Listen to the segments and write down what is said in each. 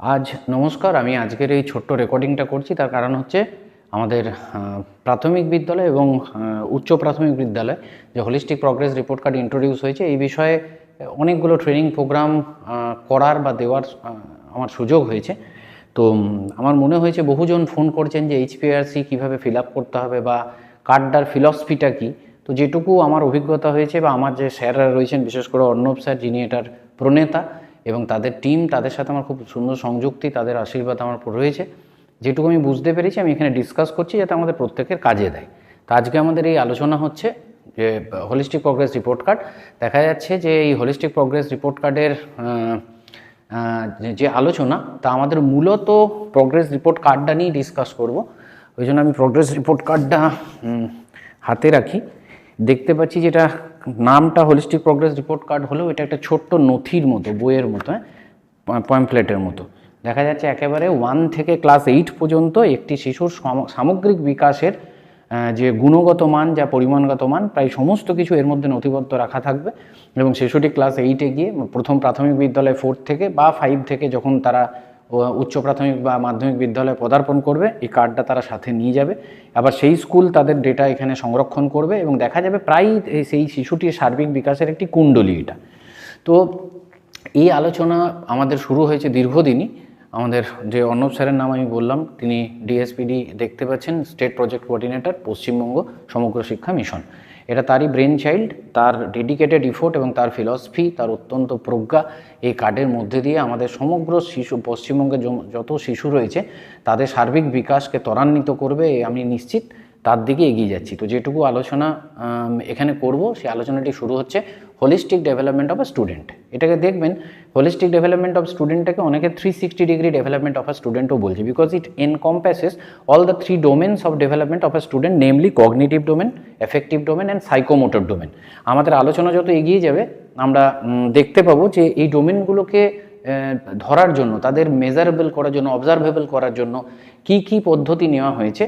আজ নমস্কার, আমি আজকের এই ছোট্ট রেকর্ডিংটা করছি। তার কারণ হচ্ছে আমাদের প্রাথমিক বিদ্যালয় এবং উচ্চ প্রাথমিক বিদ্যালয় যে holistic progress report card introduce হয়েছে, এই বিষয়ে অনেকগুলো ট্রেনিং প্রোগ্রাম করার বা দেওয়ার আমার সুযোগ হয়েছে। তো আমার মনে হয়েছে বহুজন ফোন করছেন যে এইচপিআরসি কীভাবে ফিল আপ করতে হবে বা কার্ডটার ফিলসফিটা কী। তো যেটুকু আমার অভিজ্ঞতা হয়েছে বা আমার যে স্যাররা রয়েছেন, বিশেষ করে অর্ণব স্যার যিনি এটার প্রণেতা, এবং তাদের টিম, তাদের সাথে আমার খুব সুন্দর সংযুক্তি, তাদের আশীর্বাদ আমার রয়েছে। যেটুকু আমি বুঝতে পেরেছি আমি এখানে ডিসকাস করছি যাতে আমাদের প্রত্যেকের কাজে দেয়। তো আজকে আমাদের এই আলোচনা হচ্ছে যে হোলিস্টিক প্রগ্রেস রিপোর্ট কার্ড। দেখা যাচ্ছে যে এই হোলিস্টিক প্রগ্রেস রিপোর্ট কার্ডের যে আলোচনা, তা আমাদের মূলত প্রগ্রেস রিপোর্ট কার্ডটা নিয়েই ডিসকাস করব। ওই জন্য আমি প্রগ্রেস রিপোর্ট কার্ডটা হাতে রাখি। দেখতে পাচ্ছি যেটা নামটা হোলিস্টিক প্রগ্রেস রিপোর্ট কার্ড হলেও এটা একটা ছোট্ট নথির মতো, বইয়ের মতো, পয়েমফ্লেটের মতো। দেখা যাচ্ছে একেবারে 1 থেকে ক্লাস 8 পর্যন্ত একটি শিশুর সামগ্রিক বিকাশের যে গুণগত মান, যা পরিমাণগত মান, প্রায় সমস্ত কিছু এর মধ্যে নথিবদ্ধ রাখা থাকবে। এবং শিশুটি ক্লাস 8-এ গিয়ে প্রথম প্রাথমিক বিদ্যালয় 4 থেকে বা 5 থেকে যখন তারা উচ্চ প্রাথমিক বা মাধ্যমিক বিদ্যালয়ে পদার্পণ করবে, এই কার্ডটা তারা সাথে নিয়ে যাবে। আবার সেই স্কুল তাদের ডেটা এখানে সংরক্ষণ করবে এবং দেখা যাবে প্রায় সেই শিশুটির সার্বিক বিকাশের একটি কুণ্ডলী এটা। তো এই আলোচনা আমাদের শুরু হয়েছে দীর্ঘদিনই। আমাদের যে অর্ণব স্যারের নাম আমি বললাম, তিনি ডিএসপিডি দেখতে পাচ্ছেন, স্টেট প্রজেক্ট কোঅর্ডিনেটর, পশ্চিমবঙ্গ সমগ্র শিক্ষা মিশন। এটা তারই ব্রেন চাইল্ড, তার ডেডিকেটেড ইফোর্ট এবং তার ফিলসফি, তার অত্যন্ত প্রজ্ঞা এই কার্ডের মধ্যে দিয়ে আমাদের সমগ্র শিশু, পশ্চিমবঙ্গের যত শিশু রয়েছে তাদের সার্বিক বিকাশকে ত্বরান্বিত করবে, আমি নিশ্চিত। তার দিকে এগিয়ে যাচ্ছি। তো যেটুকু আলোচনা এখানে করব, সেই আলোচনাটি শুরু হচ্ছে holistic development of a student. এটাকে দেখবেন, হোলিস্টিক ডেভেলপমেন্ট অফ স্টুডেন্টটাকে অনেকে 360 ডিগ্রি ডেভেলপমেন্ট অফ আ স্টুডেন্টও বলছে, because it encompasses all the 3 domains of development of a student, namely cognitive domain, effective domain and psychomotor domain. আমাদের আলোচনা যত এগিয়ে যাবে আমরা দেখতে পাবো যে এই ডোমেনগুলোকে ধরার জন্য, তাদের মেজারেবল করার জন্য, অবজারভেবল করার জন্য কি কি পদ্ধতি নেওয়া হয়েছে।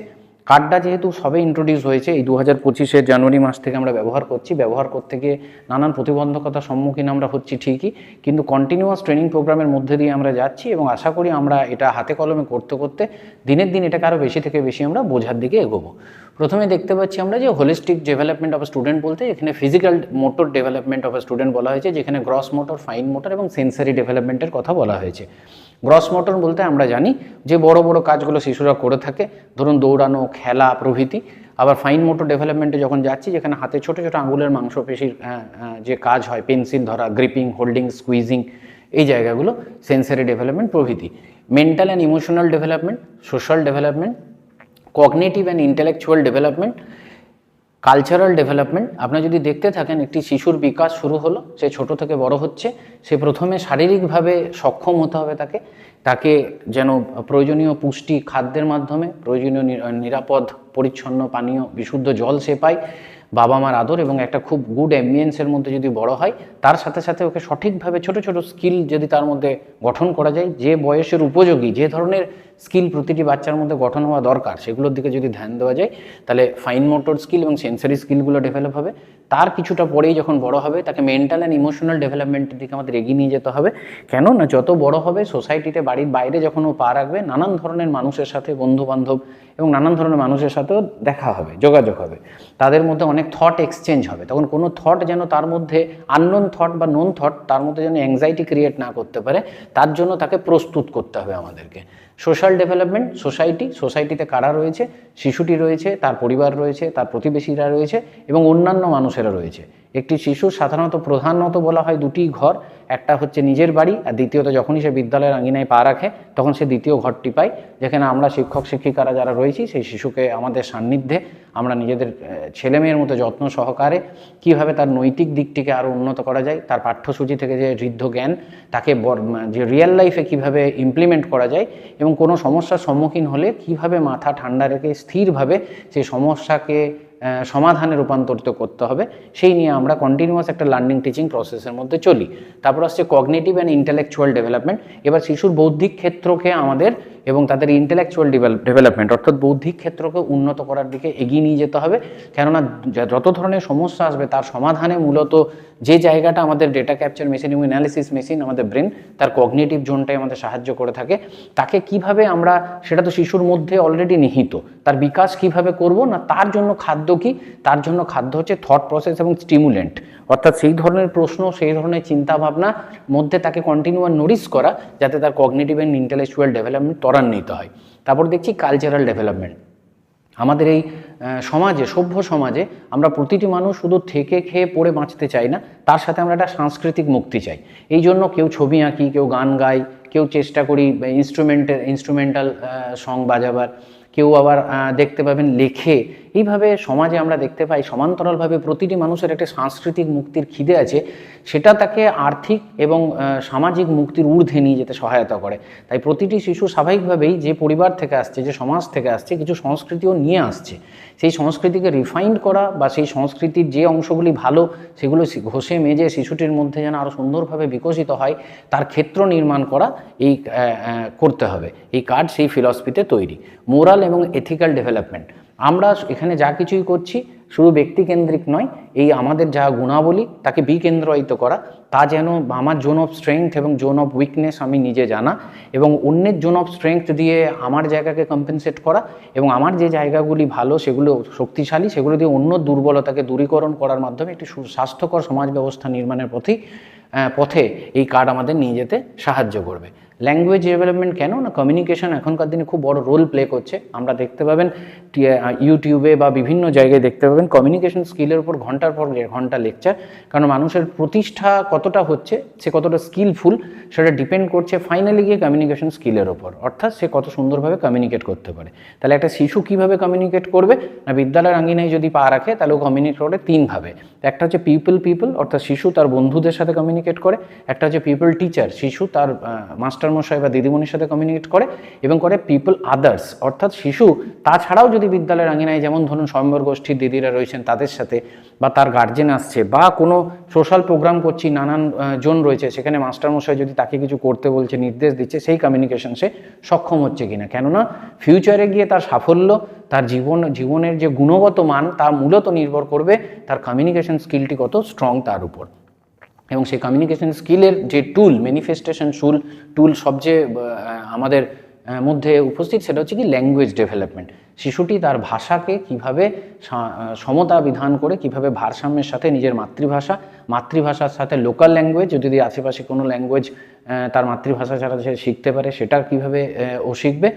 কার্ডটা যেহেতু সবে ইন্ট্রোডিউস হয়েছে, এই 2025-এর জানুয়ারি মাস থেকে আমরা ব্যবহার করছি, ব্যবহার করতে গিয়ে নানান প্রতিবন্ধকতার সম্মুখীন আমরা হচ্ছি ঠিকই, কিন্তু কন্টিনিউয়াস ট্রেনিং প্রোগ্রামের মধ্যে দিয়ে আমরা যাচ্ছি এবং আশা করি আমরা এটা হাতে কলমে করতে করতে দিনের দিন এটাকে আরও বেশি থেকে বেশি আমরা বোঝার দিকে এগোবো। প্রথমে দেখতে পাচ্ছি আমরা যে হোলিস্টিক ডেভেলপমেন্ট অফ স্টুডেন্ট বলতে এখানে physical motor development of student বলা হয়েছে, যেখানে গ্রস মোটর, ফাইন মোটর এবং সেন্সারি ডেভেলপমেন্টের কথা বলা হয়েছে। গ্রস মোটর বলতে আমরা জানি যে বড় বড় কাজগুলো শিশুরা করে থাকে, ধরুন দৌড়ানো, খেলা প্রভৃতি। আবার ফাইন মোটর ডেভেলপমেন্টে যখন যাচ্ছি, যেখানে হাতে ছোটো ছোটো আঙুলের মাংসপেশির যে কাজ হয়, পেন্সিল ধরা, গ্রিপিং, হোল্ডিং, স্কুইজিং, এই জায়গাগুলো সেন্সারি ডেভেলপমেন্ট প্রভৃতি। Mental and emotional development, social development, cognitive and intellectual development, cultural development. আপনারা যদি দেখতে থাকেন, একটি শিশুর বিকাশ শুরু হলো, সে ছোট থেকে বড় হচ্ছে, সে প্রথমে শারীরিকভাবে সক্ষম হতে হবে, তাকে যেন প্রয়োজনীয় পুষ্টি খাদ্যের মাধ্যমে, প্রয়োজনীয় নিরাপদ পরিচ্ছন্ন পানীয় বিশুদ্ধ জল সে পায়, বাবা মার আদর এবং একটা খুব গুড অ্যাম্বিয়েন্সের মধ্যে যদি বড় হয়, তার সাথে সাথে ওকে সঠিকভাবে ছোট ছোট স্কিল যদি তার মধ্যে গঠন করা যায়, যে বয়সের উপযোগী, যে ধরনের স্কিল প্রতিটি বাচ্চার মধ্যে গঠন হওয়া দরকার, সেগুলোর দিকে যদি ধ্যান দেওয়া যায়, তাহলে ফাইন মোটর স্কিল এবং সেন্সারি স্কিলগুলো ডেভেলপ হবে। তার কিছুটা পরেই যখন বড় হবে, তাকে মেন্টাল অ্যান্ড ইমোশনাল ডেভেলপমেন্টের দিকে আমাদের এগিয়ে নিয়ে যেতে হবে। কেননা যত বড় হবে, সোসাইটিতে, বাড়ির বাইরে যখন ও পা রাখবে, নানান ধরনের মানুষের সাথে, বন্ধু বান্ধব এবং নানান ধরনের মানুষের সাথেও দেখা হবে, যোগাযোগ হবে, তাদের মধ্যে অনেক থট এক্সচেঞ্জ হবে। তখন কোনো থট যেন তার মধ্যে, আননোন থট বা নোন থট, তার মধ্যে যেন অ্যাংজাইটি ক্রিয়েট না করতে পারে, তার জন্য তাকে প্রস্তুত করতে হবে আমাদেরকে। সোশ্যাল ডেভেলপমেন্ট, সোসাইটিতে কারা রয়েছে, শিশুটি রয়েছে, তার পরিবার রয়েছে, তার প্রতিবেশীরা রয়েছে এবং অন্যান্য মানুষেরা রয়েছে। একটি শিশু সাধারণত প্রধানত বলা হয় দুটি ঘর, একটা হচ্ছে নিজের বাড়ি, আর দ্বিতীয়ত যখনই সে বিদ্যালয়ের আঙিনায় পা রাখে তখন সে দ্বিতীয় ঘরটি পায়, যেখানে আমরা শিক্ষক শিক্ষিকারা যারা রয়েছি, সেই শিশুকে আমাদের সান্নিধ্যে আমরা নিজেদের ছেলেমেয়ের মতো যত্ন সহকারে কীভাবে তার নৈতিক দিকটিকে আরও উন্নত করা যায়, তার পাঠ্যসূচি থেকে যে ঋদ্ধ জ্ঞান, তাকে যে রিয়েল লাইফে কীভাবে ইমপ্লিমেন্ট করা যায় এবং কোনো সমস্যার সম্মুখীন হলে কীভাবে মাথা ঠান্ডা রেখে স্থিরভাবে সেই সমস্যাকে সমাধানে রূপান্তরিত করতে হবে, সেই নিয়ে আমরা কন্টিনিউয়াস একটা লার্নিং টিচিং প্রসেসের মধ্যে চলি। তারপর আসছে কগনিটিভ অ্যান্ড ইন্টেলেকচুয়াল ডেভেলপমেন্ট। এবার শিশুর বৌদ্ধিক ক্ষেত্রকে আমাদের এবং তাদের ইন্টেলেকচুয়াল ডেভেলপমেন্ট অর্থাৎ বৌদ্ধিক ক্ষেত্রকে উন্নত করার দিকে এগিয়ে নিয়ে যেতে হবে। কেননা যত ধরনের সমস্যা আসবে তার সমাধানে মূলত যে জায়গাটা আমাদের ডেটা ক্যাপচার মেশিন এবং অ্যানালিসিস মেশিন, আমাদের ব্রেন, তার কগনিটিভ জোনটাই আমাদের সাহায্য করে থাকে। তাকে কিভাবে আমরা, সেটা তো শিশুর মধ্যে অলরেডি নিহিত, তার বিকাশ কিভাবে করব না, তার জন্য খাদ্য কি, তার জন্য খাদ্য হচ্ছে থট প্রসেস এবং স্টিমুলেন্ট, অর্থাৎ সেই ধরনের প্রশ্ন, সেই ধরনের চিন্তাভাবনা মধ্যে তাকে কন্টিনিউয়াস নরিশ করা, যাতে তার কগনিটিভ অ্যান্ড ইন্টেলেকচুয়াল ডেভেলপমেন্ট ত্বরান্বিত হয়। তারপর দেখছি কালচারাল ডেভেলপমেন্ট। আমাদের এই সমাজে, সভ্য সমাজে আমরা প্রতিটি মানুষ শুধু থেকে খেয়ে পড়ে বাঁচতে চাই না, তার সাথে আমরা একটা সাংস্কৃতিক মুক্তি চাই। এই জন্য কেউ ছবি আঁকি, কেউ গান গায়, কেউ চেষ্টা করি ইনস্ট্রুমেন্টাল সং বাজাবার, কেউ আবার দেখতে পাবেন লেখে। এইভাবে সমাজে আমরা দেখতে পাই সমান্তরালভাবে প্রতিটি মানুষের একটা সাংস্কৃতিক মুক্তির খিদে আছে, সেটা তাকে আর্থিক এবং সামাজিক মুক্তির ঊর্ধ্বে নিয়ে যেতে সহায়তা করে। তাই প্রতিটি শিশু স্বাভাবিকভাবেই যে পরিবার থেকে আসছে, যে সমাজ থেকে আসছে, কিছু সংস্কৃতিও নিয়ে আসছে। সেই সংস্কৃতিকে রিফাইন্ড করা বা সেই সংস্কৃতির যে অংশগুলি ভালো সেগুলো ঘষে মেজে শিশুটির মধ্যে যেন আরও সুন্দরভাবে বিকশিত হয়, তার ক্ষেত্র নির্মাণ করা এই করতে হবে। এই কাজ সেই ফিলসফিতে তৈরি। মোরাল এবং এথিক্যাল ডেভেলপমেন্ট। আমরা এখানে যা কিছুই করছি শুধু ব্যক্তিকেন্দ্রিক নয়, এই আমাদের যা গুণাবলী তাকে বিকেন্দ্রায়িত করা, তা যেন আমার জোন অফ স্ট্রেংথ এবং জোন অফ উইকনেস আমি নিজে জানা, এবং অন্যের জোন অফ স্ট্রেংথ দিয়ে আমার জায়গাকে কম্পেনসেট করা, এবং আমার যে জায়গাগুলি ভালো সেগুলো শক্তিশালী, সেগুলো দিয়ে অন্য দুর্বলতাকে দূরীকরণ করার মাধ্যমে একটি স্বাস্থ্যকর সমাজ ব্যবস্থা নির্মাণের পথে এই কার্ড আমাদের নিয়ে যেতে সাহায্য করবে। ল্যাঙ্গুয়েজ ডেভেলপমেন্ট কেন না, কমিউনিকেশন এখনকার দিনে খুব বড় রোল প্লে করছে। আমরা দেখতে পাবেন ইউটিউবে বা বিভিন্ন জায়গায় দেখতে পাবেন কমিউনিকেশন স্কিলের উপর ঘন্টার পর ঘন্টা লেকচার। কারণ মানুষের প্রতিষ্ঠা কতটা হচ্ছে, সে কতটা স্কিলফুল, সেটা ডিপেন্ড করছে ফাইনালি গিয়ে কমিউনিকেশন স্কিলের ওপর, অর্থাৎ সে কত সুন্দরভাবে কমিউনিকেট করতে পারে। তাহলে একটা শিশু কীভাবে কমিউনিকেট করবে না, বিদ্যালয়ের আঙিনায় যদি পা রাখে তাহলে ও কমিউনিকেট করে তিনভাবে। একটা হচ্ছে পিপল, অর্থাৎ শিশু তার বন্ধুদের সাথে কমিউনিকেট করে। একটা হচ্ছে পিপল টিচার, শিশু তার মাস্টারমশাই বা দিদিমণির সাথে কমিউনিকেট করে। এবং করে পিপল আদার্স, অর্থাৎ শিশু তাছাড়াও যদি বিদ্যালয়ের আঙিনায় যেমন ধরুন স্বয়ম্বর গোষ্ঠীর দিদিরা রয়েছেন তাদের সাথে, বা তার গার্জেন আসছে, বা কোনো সোশ্যাল প্রোগ্রাম করছি, নানান জন রয়েছে, সেখানে মাস্টারমশাই যদি তাকে কিছু করতে বলছে, নির্দেশ দিচ্ছে, সেই কমিউনিকেশন সে সক্ষম হচ্ছে কিনা। কেননা ফিউচারে গিয়ে তার সাফল্য, তার জীবনের যে গুণগত মান, তা মূলত নির্ভর করবে তার কমিউনিকেশন স্কিলটি কত স্ট্রং তার উপর। এবং সেই কমিউনিকেশন স্কিলের যে টুল, ম্যানিফেস্টেশন টুল সবচেয়ে আমাদের মধ্যে উপস্থিত, সেটা হচ্ছে কি ল্যাঙ্গুয়েজ ডেভেলপমেন্ট। শিশুটি তার ভাষাকে কিভাবে সমতা বিধান করে, কিভাবে ভারসাম্যের সাথে নিজের মাতৃভাষার সাথে লোকাল ল্যাঙ্গুয়েজ, যদি আশেপাশে কোনো ল্যাঙ্গুয়েজ তার মাতৃভাষা ছাড়া সে শিখতে পারে, সেটা কীভাবে ও শিখবে।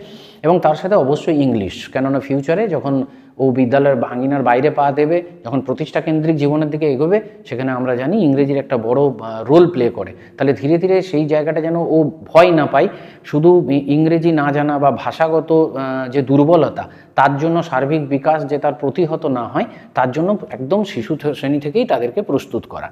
এবং তার সাথে অবশ্যই ইংলিশ, কেননা ফিউচারে যখন ও বিদ্যালয়ের আঙিনার বাইরে পা দেবে, যখন প্রতিষ্ঠা কেন্দ্রিক জীবনের দিকে এগোবে, সেখানে আমরা জানি ইংরেজির একটা বড় রোল প্লে করে। তাহলে ধীরে ধীরে সেই জায়গাটা যেন ও ভয় না পায়, শুধু ইংরেজি না জানা বা ভাষাগত যে দুর্বলতা, তার জন্য সার্বিক বিকাশ যে তার প্রতিহত না হয়, তার জন্য একদম শিশু শ্রেণী থেকেই তাদেরকে প্রস্তুত করা।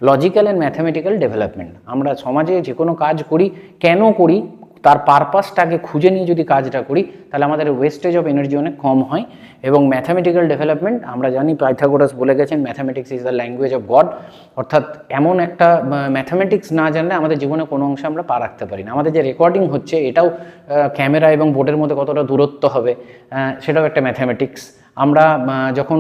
Logical and mathematical development. আমরা সমাজে যে কোনো কাজ করি, কেন করি, তার পারপাসটাকে খুঁজে নিয়ে যদি কাজটা করি, তাহলে আমাদের ওয়েস্টেজ অফ এনার্জি অনেক কম হয়। এবং ম্যাথামেটিক্যাল ডেভেলপমেন্ট, আমরা জানি পাইথাগোরাস বলে গেছেন mathematics is the language of god, অর্থাৎ এমন একটা ম্যাথামেটিক্স না জানলে আমাদের জীবনে কোনো অংশে আমরা পা রাখতে পারি না। আমাদের যে রেকর্ডিং হচ্ছে, এটাও ক্যামেরা এবং বোর্ডের মধ্যে কতটা দূরত্ব হবে, সেটাও একটা ম্যাথামেটিক্স। আমরা যখন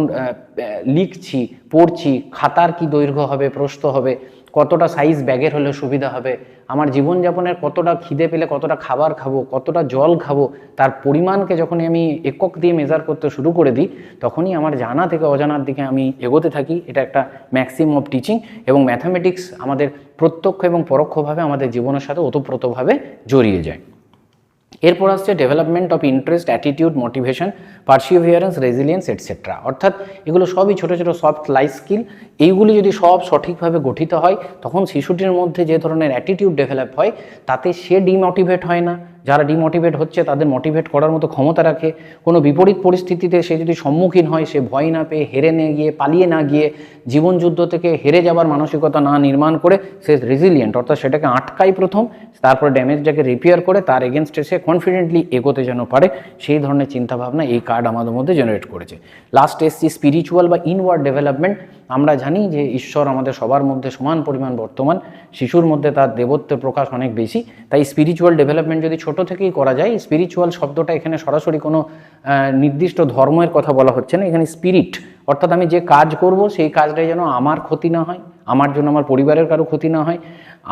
লিখছি, পড়ছি, খাতার কি দৈর্ঘ্য হবে, প্রস্থ হবে, কতটা সাইজ ব্যাগের হলে সুবিধা হবে, আমার জীবনযাপনের কতটা খিদে পেলে কতটা খাবার খাবো, কতটা জল খাবো, তার পরিমাণকে যখনই আমি একক দিয়ে মেজার করতে শুরু করে দিই, তখনই আমার জানা থেকে অজানার দিকে আমি এগোতে থাকি। এটা একটা ম্যাক্সিমাম অফ টিচিং। এবং ম্যাথামেটিক্স আমাদের প্রত্যক্ষ এবং পরোক্ষভাবে আমাদের জীবনের সাথে ওতপ্রোতভাবে জড়িয়ে যায়। এরপর আসছে development of interest, attitude, motivation, perseverance, resilience etcetera. অর্থাৎ এগুলো সবই ছোটো ছোটো সফট লাইফ স্কিল। এইগুলি যদি সব সঠিকভাবে গঠিত হয়, তখন শিশুটির মধ্যে যে ধরনের অ্যাটিটিউড ডেভেলপ হয়, তাতে সে ডিমোটিভেট হয় না। যারা ডিমোটিভেট হচ্ছে তাদের মোটিভেট করার মতো ক্ষমতা রাখে। কোনো বিপরীত পরিস্থিতিতে সে যদি সম্মুখীন হয়, সে ভয় না পেয়ে, হেরে না গিয়ে, পালিয়ে না গিয়ে, জীবনযুদ্ধ থেকে হেরে যাবার মানসিকতা না নির্মাণ করে সে রেজিলিয়েন্ট, অর্থাৎ সেটাকে আটকায় প্রথম, তারপরে ড্যামেজটাকে রিপেয়ার করে তার এগেনস্টে সে কনফিডেন্টলি এগোতে যেন পারে, সেই ধরনের চিন্তাভাবনা এই কার্ড কার্ড আমাদের মধ্যে জেনারেট করেছে। লাস্ট এসছি স্পিরিচুয়াল বা ইনওয়ার্ড ডেভেলপমেন্ট। আমরা জানি যে ঈশ্বর আমাদের সবার মধ্যে সমান পরিমাণ বর্তমান, শিশুর মধ্যে তার দেবত্বের প্রকাশ অনেক বেশি, তাই স্পিরিচুয়াল ডেভেলপমেন্ট যদি ছোট থেকেই করা যায়, স্পিরিচুয়াল শব্দটা এখানে সরাসরি কোনো নির্দিষ্ট ধর্মের কথা বলা হচ্ছে না, এখানে স্পিরিট অর্থাৎ আমি যে কাজ করব সেই কাজটাই যেন আমার ক্ষতি না হয়, আমার জন্য আমার পরিবারের কারো ক্ষতি না হয়,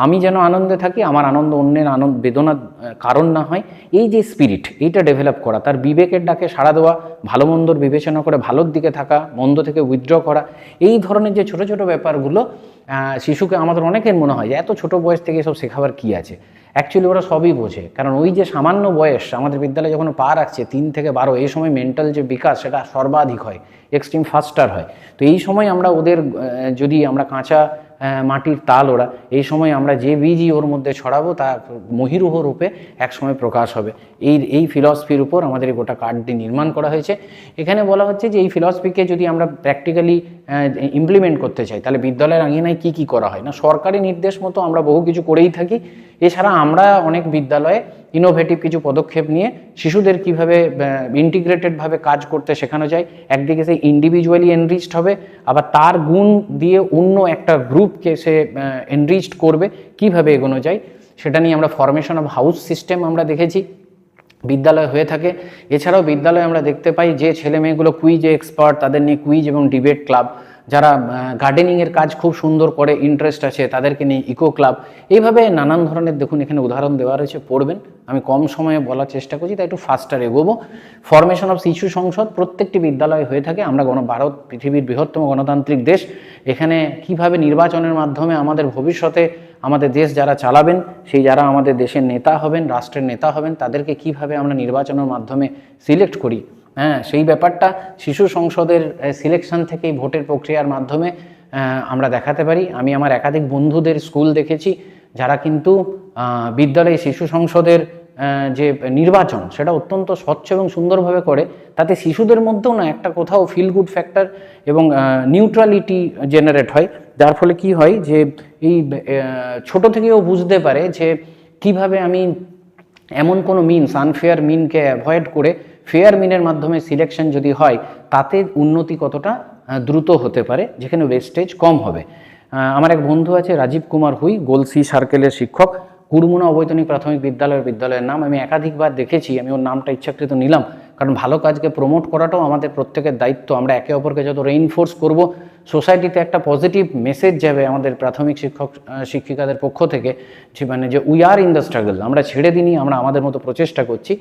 আমি যেন আনন্দে থাকি, আমার আনন্দ অন্যের আনন্দ বেদনার কারণ না হয়, এই যে স্পিরিট এইটা ডেভেলপ করা, তার বিবেকের ডাকে সাড়া দেওয়া, ভালো মন্দর বিবেচনা করে ভালোর দিকে থাকা, মন্দ থেকে উইথড্র করা, এই ধরনের যে ছোট ছোট ব্যাপারগুলো শিশুকে আমাদের অনেকের মনে হয় যে এত ছোট বয়স থেকে এসব শেখাবার কী আছে। অ্যাকচুয়ালি ওরা সবই বোঝে, কারণ ওই যে সামান্য বয়স আমাদের বিদ্যালয়ে যখন পা রাখছে 3 থেকে 12, এই সময় মেন্টাল যে বিকাশ সেটা সর্বাধিক হয়, এক্সট্রিম ফাস্টার হয়। তো এই সময় আমরা ওদের যদি আমরা কাঁচা মাটির তাল ওরা, এই সময় আমরা যে বীজই ওর মধ্যে ছড়াবো তা মহিরুহ রূপে একসময় প্রকাশ হবে। এই ফিলসফির উপর আমাদের এই গোটা কার্ডটি নির্মাণ করা হয়েছে। এখানে বলা হচ্ছে যে এই ফিলসফিকে যদি আমরা প্র্যাকটিক্যালি ইমপ্লিমেন্ট করতে চাই তাহলে বিদ্যালয়ের আঙিনায় কী কী করা হয় না, সরকারি নির্দেশ মতো আমরা বহু কিছু করেই থাকি। এছাড়া আমরা অনেক বিদ্যালয়ে ইনোভেটিভ কিছু পদক্ষেপ নিয়ে শিশুদের কীভাবে ইন্টিগ্রেটেডভাবে কাজ করতে শেখানো যায়, একদিকে সে ইন্ডিভিজুয়ালি এনরিচড হবে, আবার তার গুণ দিয়ে অন্য একটা গ্রুপকে সে এনরিচড করবে, কিভাবে এগোনো যায় সেটা নিয়ে আমরা ফরমেশন অফ হাউস সিস্টেম আমরা দেখেছি বিদ্যালয় হয়ে থাকে। এছাড়াও বিদ্যালয়ে আমরা দেখতে পাই যে ছেলে মেয়েগুলো কুইজে এক্সপার্ট, তাদের নিয়ে কুইজ এবং ডিবেট ক্লাব, যারা গার্ডেনিংয়ের কাজ খুব সুন্দর করে ইন্টারেস্ট আছে তাদেরকে নিয়ে ইকো ক্লাব, এইভাবে নানান ধরনের দেখুন এখানে উদাহরণ দেওয়া রয়েছে, পড়বেন। আমি কম সময়ে বলার চেষ্টা করছি তাই একটু ফাস্টার এগোবো। ফরমেশন অফ শিশু সংসদ প্রত্যেকটি বিদ্যালয়ে হয়ে থাকে। আমরা ভারত পৃথিবীর বৃহত্তম গণতান্ত্রিক দেশ, এখানে কিভাবে নির্বাচনের মাধ্যমে আমাদের ভবিষ্যতে আমাদের দেশ যারা চালাবেন, সেই যারা আমাদের দেশের নেতা হবেন, রাষ্ট্রের নেতা হবেন, তাদেরকে কিভাবে আমরা নির্বাচনের মাধ্যমে সিলেক্ট করি, হ্যাঁ সেই ব্যাপারটা শিশু সংসদের সিলেকশন থেকেই ভোটের প্রক্রিয়ার মাধ্যমে আমরা দেখাতে পারি। আমি আমার একাধিক বন্ধুদের স্কুল দেখেছি যারা কিন্তু বিদ্যালয়ে শিশু সংসদের যে নির্বাচন সেটা অত্যন্ত স্বচ্ছ এবং সুন্দরভাবে করে, তাতে শিশুদের মধ্যেও না একটা কোথাও ফিল গুড ফ্যাক্টর এবং নিউট্রালিটি জেনারেট হয়, যার ফলে কি হয় যে এই ছোট থেকেও বুঝতে পারে যে কিভাবে আমি এমন কোনো মিনস আনফেয়ার মিনকে অ্যাভয়েড করে ফেয়ার মিনের মাধ্যমে সিলেকশন যদি হয় তাতে উন্নতি কতটা দ্রুত হতে পারে, যেখানে ওয়েস্টেজ কম হবে। আমার এক বন্ধু আছে রাজীব কুমার হুই, গোলসি সার্কেলের শিক্ষক, কুড়মুনা অবৈতনিক প্রাথমিক বিদ্যালয়ের নাম। আমি একাধিকবার দেখেছি, আমি ওর নামটা ইচ্ছাকৃত নিলাম কারণ ভালো কাজকে প্রমোট করাটাও আমাদের প্রত্যেকের দায়িত্ব। আমরা একে অপরকে যত রেইনফোর্স করব, সোসাইটিতে একটা পজিটিভ মেসেজ যাবে আমাদের প্রাথমিক শিক্ষক শিক্ষিকাদের পক্ষ থেকে, মানে যে we are in the struggle, আমরা ছেড়ে দিইনি, আমরা আমাদের মতো প্রচেষ্টা করছি।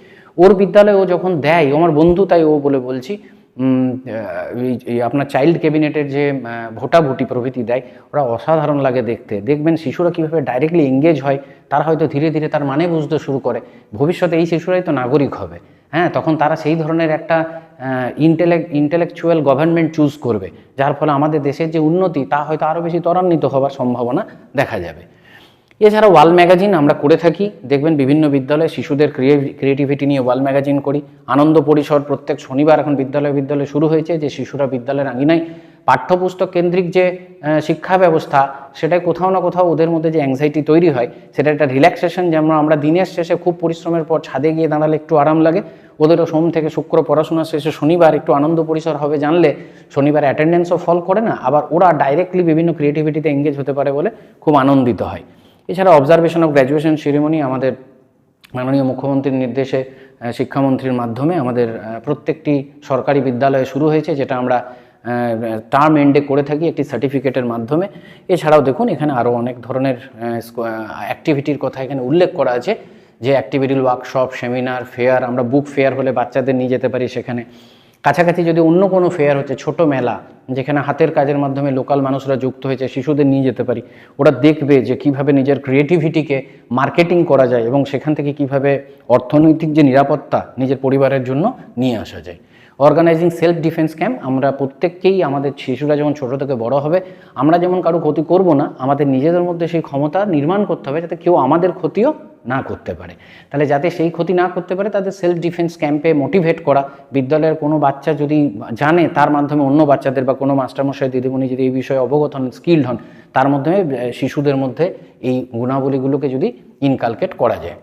ওর বিদ্যালয়ে ও যখন দেয়, ও আমার বন্ধু তাই ও বলছি, আপনার চাইল্ড ক্যাবিনেটের যে ভোটাভুটি প্রভৃতি দেয়, ওরা অসাধারণ লাগে দেখতে। দেখবেন শিশুরা কীভাবে ডাইরেক্টলি এঙ্গেজ হয়, তারা হয়তো ধীরে ধীরে তার মানে বুঝতে শুরু করে, ভবিষ্যতে এই শিশুরাই তো নাগরিক হবে, হ্যাঁ তখন তারা সেই ধরনের একটা ইন্টেলেকচুয়াল গভর্নমেন্ট চুজ করবে, যার ফলে আমাদের দেশের যে উন্নতি তা হয়তো আরও বেশি ত্বরান্বিত হওয়ার সম্ভাবনা দেখা যাবে। এছাড়া ওয়াল ম্যাগাজিন আমরা করে থাকি, দেখবেন বিভিন্ন বিদ্যালয়ে শিশুদের ক্রিয়েটিভিটি নিয়ে ওয়াল ম্যাগাজিন করি। আনন্দ পরিসর প্রত্যেক শনিবার এখন বিদ্যালয়ে শুরু হয়েছে, যে শিশুরা বিদ্যালয়ের আঙিনায় পাঠ্যপুস্তক কেন্দ্রিক যে শিক্ষা ব্যবস্থা, সেটাই কোথাও না কোথাও ওদের মধ্যে যে অ্যাংজাইটি তৈরি হয় সেটা একটা রিল্যাক্সেশন, যেমন আমরা দিনের শেষে খুব পরিশ্রমের পর ছাদে গিয়ে দাঁড়ালে একটু আরাম লাগে, ওদেরও সোম থেকে শুক্র পড়াশোনা শেষে শনিবার একটু আনন্দ পরিসর হবে জানলে শনিবার অ্যাটেন্ডেন্সও ফল করে না, আবার ওরা ডাইরেক্টলি বিভিন্ন ক্রিয়েটিভিটিতে এঙ্গেজ হতে পারে বলে খুব আনন্দিত হয়। এছাড়া অবজারভেশন অফ গ্র্যাজুয়েশন সেরিমনি আমাদের মাননীয় মুখ্যমন্ত্রীর নির্দেশে শিক্ষামন্ত্রীর মাধ্যমে আমাদের প্রত্যেকটি সরকারি বিদ্যালয়ে শুরু হয়েছে, যেটা আমরা টার্ম এন্ডে করে থাকি একটি সার্টিফিকেটের মাধ্যমে। এছাড়াও দেখুন এখানে আরও অনেক ধরনের অ্যাক্টিভিটির কথা এখানে উল্লেখ করা আছে, যে অ্যাক্টিভিটি ওয়ার্কশপ, সেমিনার, ফেয়ার, আমরা বুক ফেয়ার হলে বাচ্চাদের নিয়ে যেতে পারি সেখানে। কাছাকাছি যদি অন্য কোনো ফেয়ার হচ্ছে, ছোট মেলা যেখানে হাতের কাজের মাধ্যমে লোকাল মানুষরা যুক্ত হয়েছে, শিশুদের নিয়ে যেতে পারি, ওরা দেখবে যে কিভাবে নিজের ক্রিয়েটিভিটিকে মার্কেটিং করা যায় এবং সেখান থেকে কিভাবে অর্থনৈতিক যে নিরাপত্তা নিজের পরিবারের জন্য নিয়ে আসা যায়। অর্গানাইজিং সেলফ ডিফেন্স ক্যাম্প, আমরা প্রত্যেককেই আমাদের শিশুরা যখন ছোটো থেকে বড় হবে, আমরা যেমন কারো ক্ষতি করব না, আমাদের নিজেদের মধ্যে সেই ক্ষমতা নির্মাণ করতে হবে যাতে কেউ আমাদের ক্ষতিও না করতে পারে। তাহলে যাতে সেই ক্ষতি না করতে পারে তাদের সেলফ ডিফেন্স ক্যাম্পে মোটিভেট করা। বিদ্যালয়ের কোনো বাচ্চা যদি জানে, তার মাধ্যমে অন্য বাচ্চাদের বা কোনো মাস্টারমশাই দিদিমণি যদি এই বিষয়ে অবগত হন, স্কিলড হন, তার মাধ্যমে শিশুদের মধ্যে এই গুণাবলীগুলোকে যদি ইনকালকেট করা যায়।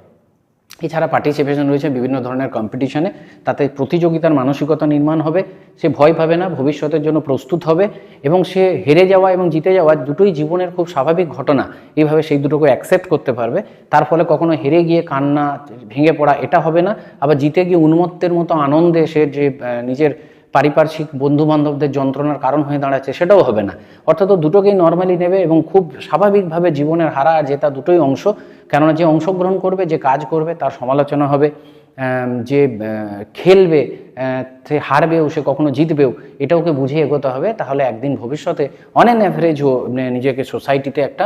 এছাড়া পার্টিসিপেশন রয়েছে বিভিন্ন ধরনের কম্পিটিশনে, তাতে প্রতিযোগিতার মানসিকতা নির্মাণ হবে, সে ভয় পাবে না, ভবিষ্যতের জন্য প্রস্তুত হবে এবং সে হেরে যাওয়া এবং জিতে যাওয়া দুটোই জীবনের খুব স্বাভাবিক ঘটনা, এইভাবে সেই দুটোকে অ্যাকসেপ্ট করতে পারবে। তার ফলে কখনো হেরে গিয়ে কান্না, ভেঙে পড়া এটা হবে না, আবার জিতে গিয়ে উন্মত্তের মতো আনন্দে সে যে নিজের পারিপার্শ্বিক বন্ধুবান্ধবদের যন্ত্রণার কারণ হয়ে দাঁড়াচ্ছে সেটাও হবে না। অর্থাৎ দুটোকেই নর্মালি নেবে এবং খুব স্বাভাবিকভাবে জীবনের হারা আর জেতা দুটোই অংশ, কেননা যে অংশগ্রহণ করবে, যে কাজ করবে তার সমালোচনা হবে, যে খেলবে সে হারবেও, সে কখনো জিতবেও, এটা ওকে বুঝে এগোতে হবে। তাহলে একদিন ভবিষ্যতে অন অ্যান অ্যাভারেজ ও নিজেকে সোসাইটিতে একটা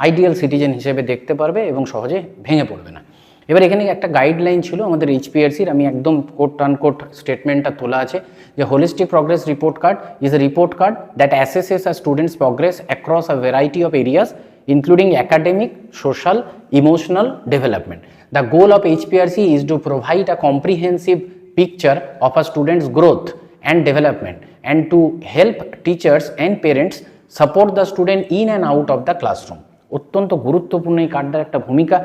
আইডিয়াল সিটিজেন হিসেবে দেখতে পারবে এবং সহজে ভেঙে পড়বে না। এবার এখানে একটা গাইডলাইন ছিল আমাদের এইচপিআরসির, আমি একদম কোট আনকোট স্টেটমেন্টটা তোলা আছে যে holistic progress report card is a report card that অ্যাসেসেস a students progress across a variety of areas including academic, social, emotional development. The goal of HPRC is to provide a comprehensive picture of a student's growth and development and to help teachers and parents support the student in and out of the classroom. অত্যন্ত গুরুত্বপূর্ণ এই কার্ডটার একটা ভূমিকা।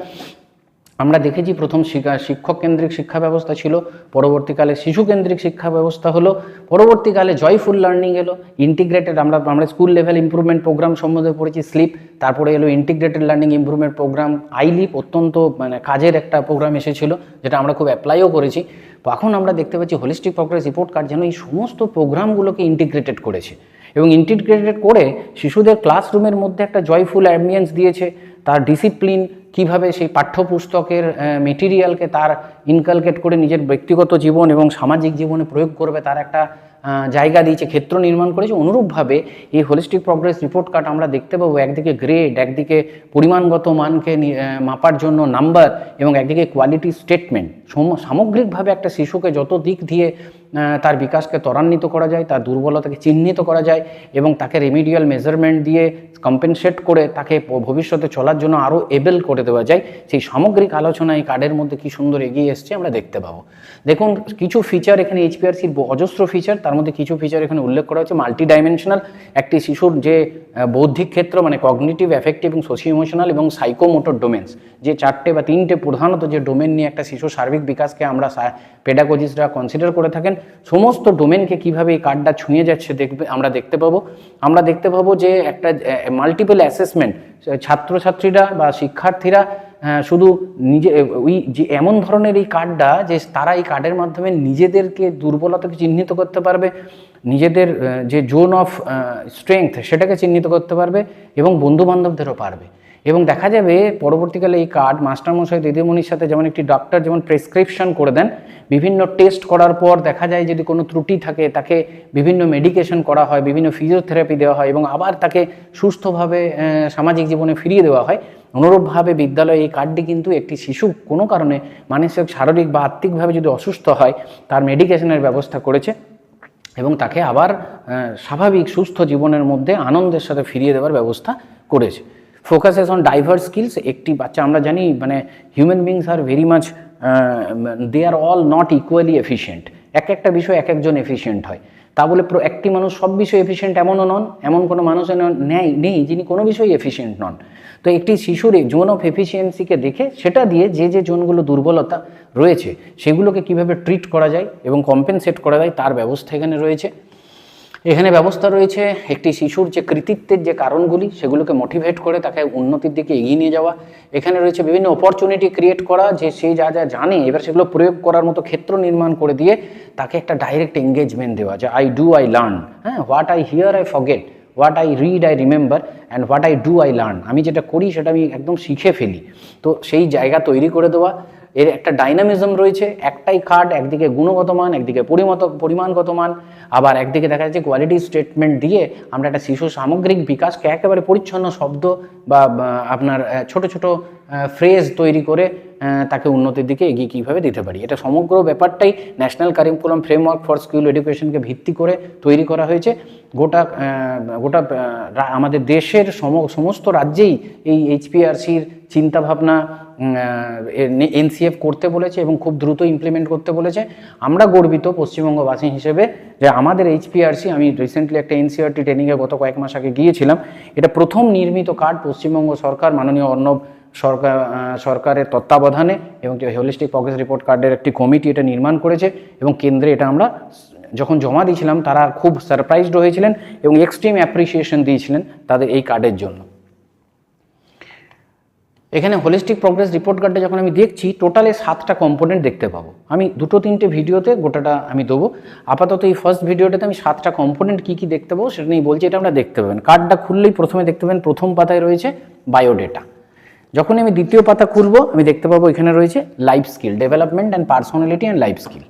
আমরা দেখেছি প্রথম শিক্ষক কেন্দ্রিক শিক্ষা ব্যবস্থা ছিল, পরবর্তীকালে শিশু কেন্দ্রিক শিক্ষা ব্যবস্থা হলো, পরবর্তীকালে জয়ফুল লার্নিং এলো, ইন্টিগ্রেটেড আমরা স্কুল লেভেল ইমপ্রুভমেন্ট প্রোগ্রাম সম্বন্ধে পড়েছি স্লিপ, তারপরে এলো ইন্টিগ্রেটেড লার্নিং ইমপ্রুভমেন্ট প্রোগ্রাম আইলিপ, অত্যন্ত কাজের একটা প্রোগ্রাম এসেছিল যেটা আমরা খুব অ্যাপ্লাইও করেছি। তো এখন আমরা দেখতে পাচ্ছি হোলিস্টিক প্রগ্রেস রিপোর্ট কার্ড যেন এই সমস্ত প্রোগ্রামগুলোকে ইন্টিগ্রেটেড করেছে এবং ইন্টিগ্রেটেড করে শিশুদের ক্লাসরুমের মধ্যে একটা জয়ফুল অ্যাম্বিয়েন্স দিয়েছে, তার ডিসিপ্লিন কিভাবে সেই পাঠ্যপুস্তকের মেটেরিয়ালকে তার ইনকালকেট করে নিজের ব্যক্তিগত জীবন এবং সামাজিক জীবনে প্রয়োগ করবে তার একটা জায়গা দিয়েছে, ক্ষেত্র নির্মাণ করেছে। অনুরূপভাবে এই হোলিস্টিক প্রগ্রেস রিপোর্ট কার্ড আমরা দেখতে পাবো একদিকে গ্রেড, একদিকে পরিমাণগত মানকে মাপার জন্য নাম্বার এবং একদিকে কোয়ালিটি স্টেটমেন্ট। সামগ্রিকভাবে একটা শিশুকে যত দিক দিয়ে তার বিকাশকে ত্বরান্বিত করা যায়, তার দুর্বলতাকে চিহ্নিত করা যায় এবং তাকে রেমিডিয়াল মেজারমেন্ট দিয়ে কম্পেনসেট করে তাকে ভবিষ্যতে চলার জন্য আরও এবেল করে দেওয়া যায়, সেই সামগ্রিক আলোচনা এই কার্ডের মধ্যে কী সুন্দর এগিয়ে এসছে আমরা দেখতে পাবো। দেখুন কিছু ফিচার এখানে এইচপিআরসির অজস্র ফিচার, তার মধ্যে কিছু ফিচার এখানে উল্লেখ করা হচ্ছে। মাল্টি ডাইমেনশনাল একটি শিশুর যে বৌদ্ধিক ক্ষেত্র মানে কগনিটিভ, অ্যাফেক্টিভ এবং সোশিও ইমোশনাল এবং সাইকোমোটর ডোমেন্স, যে 4টে বা 3টে প্রধানত যে ডোমেন নিয়ে একটা শিশুর সার্বিক বিকাশকে আমরা পেডাগজিস্টরা কনসিডার করে থাকেন, সমস্ত ডোমেনকে কিভাবে এই কার্ডটা ছুঁয়ে যাচ্ছে আমরা দেখতে পাবো যে একটা মাল্টিপল অ্যাসেসমেন্ট, ছাত্রছাত্রীরা বা শিক্ষার্থীরা শুধু ওই যে এমন ধরনের এই কার্ডটা যে তারা এই কার্ডের মাধ্যমে নিজেদেরকে দুর্বলতাকে চিহ্নিত করতে পারবে, নিজেদের যে জোন অফ স্ট্রেংথ সেটাকে চিহ্নিত করতে পারবে এবং বন্ধুবান্ধবদেরও পারবে। এবং দেখা যাবে পরবর্তীকালে এই কার্ড মাস্টারমশাই দিদিমণির সাথে যেমন একটি ডাক্তার যেমন প্রেসক্রিপশন করে দেন, বিভিন্ন টেস্ট করার পর দেখা যায় যদি কোনো ত্রুটি থাকে তাকে বিভিন্ন মেডিকেশন করা হয়, বিভিন্ন ফিজিওথেরাপি দেওয়া হয় এবং আবার তাকে সুস্থভাবে সামাজিক জীবনে ফিরিয়ে দেওয়া হয়। অনুরূপভাবে বিদ্যালয়ে এই কার্ডটি কিন্তু একটি শিশু কোনো কারণে মানসিক, শারীরিক বা আত্মিকভাবে যদি অসুস্থ হয় তার মেডিকেশনের ব্যবস্থা করেছে এবং তাকে আবার স্বাভাবিক সুস্থ জীবনের মধ্যে আনন্দের সাথে ফিরিয়ে দেওয়ার ব্যবস্থা করেছে। ফোকাসেস অন ডাইভার্স স্কিলস, একটি বাচ্চা আমরা জানি human beings are very much they are all not equally efficient, একটা বিষয় একজন এফিশিয়েন্ট হয়, তা বলে একটি মানুষ সব বিষয়ে এফিশিয়েন্ট এমনও নন, এমন কোনো মানুষ নেই যিনি কোনো বিষয়ে এফিশিয়েন্ট নন। তো একটি শিশুর জোন অফ এফিসিয়েন্সিকে দেখে সেটা দিয়ে যে জোনগুলো দুর্বলতা রয়েছে সেগুলোকে কিভাবে ট্রিট করা যায় এবং কম্পেনসেট করা যায় তার ব্যবস্থা এখানে রয়েছে। এখানে ব্যবস্থা রয়েছে একটি শিশুর যে কৃতিত্বের যে কারণগুলি সেগুলোকে মোটিভেট করে তাকে উন্নতির দিকে এগিয়ে নিয়ে যাওয়া। এখানে রয়েছে বিভিন্ন অপরচুনিটি ক্রিয়েট করা, যে সে যা জানে এবার সেগুলো প্রয়োগ করার মতো ক্ষেত্র নির্মাণ করে দিয়ে তাকে একটা ডাইরেক্ট এঙ্গেজমেন্ট দেওয়া, যে I learn, what I here I forget, what I read I remember and what I learn, আমি যেটা করি সেটা আমি একদম শিখে ফেলি। তো সেই জায়গা তৈরি করে দেওয়া। এর একটা ডাইনামিজম রয়েছে, একটাই কার্ড, একদিকে গুণগত মান, একদিকে পরিমাণগত মান, আবার একদিকে দেখা যাচ্ছে কোয়ালিটি স্টেটমেন্ট দিয়ে আমরা একটা শিশু সামগ্রিক বিকাশকে একেবারে পরিচ্ছন্ন শব্দ বা আপনার ছোট ছোট ফ্রেজ তৈরি করে তাকে উন্নতির দিকে এগিয়ে কীভাবে দিতে পারি। এটা সমগ্র ব্যাপারটাই national curriculum framework for school এডুকেশনকে ভিত্তি করে তৈরি করা হয়েছে। গোটা আমাদের দেশের সমস্ত রাজ্যেই এই এইচপিআরসির চিন্তাভাবনা এনসিএফ করতে বলেছে এবং খুব দ্রুত ইমপ্লিমেন্ট করতে বলেছে। আমরা গর্বিত পশ্চিমবঙ্গবাসী হিসেবে যে আমাদের এইচপিআরসি, আমি রিসেন্টলি একটা এনসিআরটি ট্রেনিংয়ে গত কয়েক মাস আগে গিয়েছিলাম, এটা প্রথম নির্মিত কার্ড পশ্চিমবঙ্গ সরকার মাননীয় অর্ণব সরকারের তত্ত্বাবধানে এবং হোলিস্টিক প্রগ্রেস রিপোর্ট কার্ডের একটি কমিটি এটা নির্মাণ করেছে এবং কেন্দ্রে এটা আমরা যখন জমা দিয়েছিলাম তারা খুব সারপ্রাইজড হয়েছিলেন এবং এক্সট্রিম অ্যাপ্রিসিয়েশন দিয়েছিলেন তাদের এই কার্ডের জন্য। এখানে হোলিস্টিক প্রগ্রেস রিপোর্ট কার্ডে যখন আমি দেখছি টোটালে 7টা কম্পোনেন্ট দেখতে পাবো। আমি 2-3টে ভিডিওতে গোটাটা আমি দেবো, আপাতত এই ফার্স্ট ভিডিওটাতে আমি 7টা কম্পোনেন্ট কী কী দেখতে পাবো সেটা নিয়ে বলছি। এটা আমরা দেখতে পাবেন, কার্ডটা খুললেই প্রথমে দেখতে পাবেন প্রথম পাতায় রয়েছে বায়োডেটা। যখন আমি দ্বিতীয় পাতা খুলবো আমি দেখতে পাবো এখানে রয়েছে life skill, development and personality and life skill.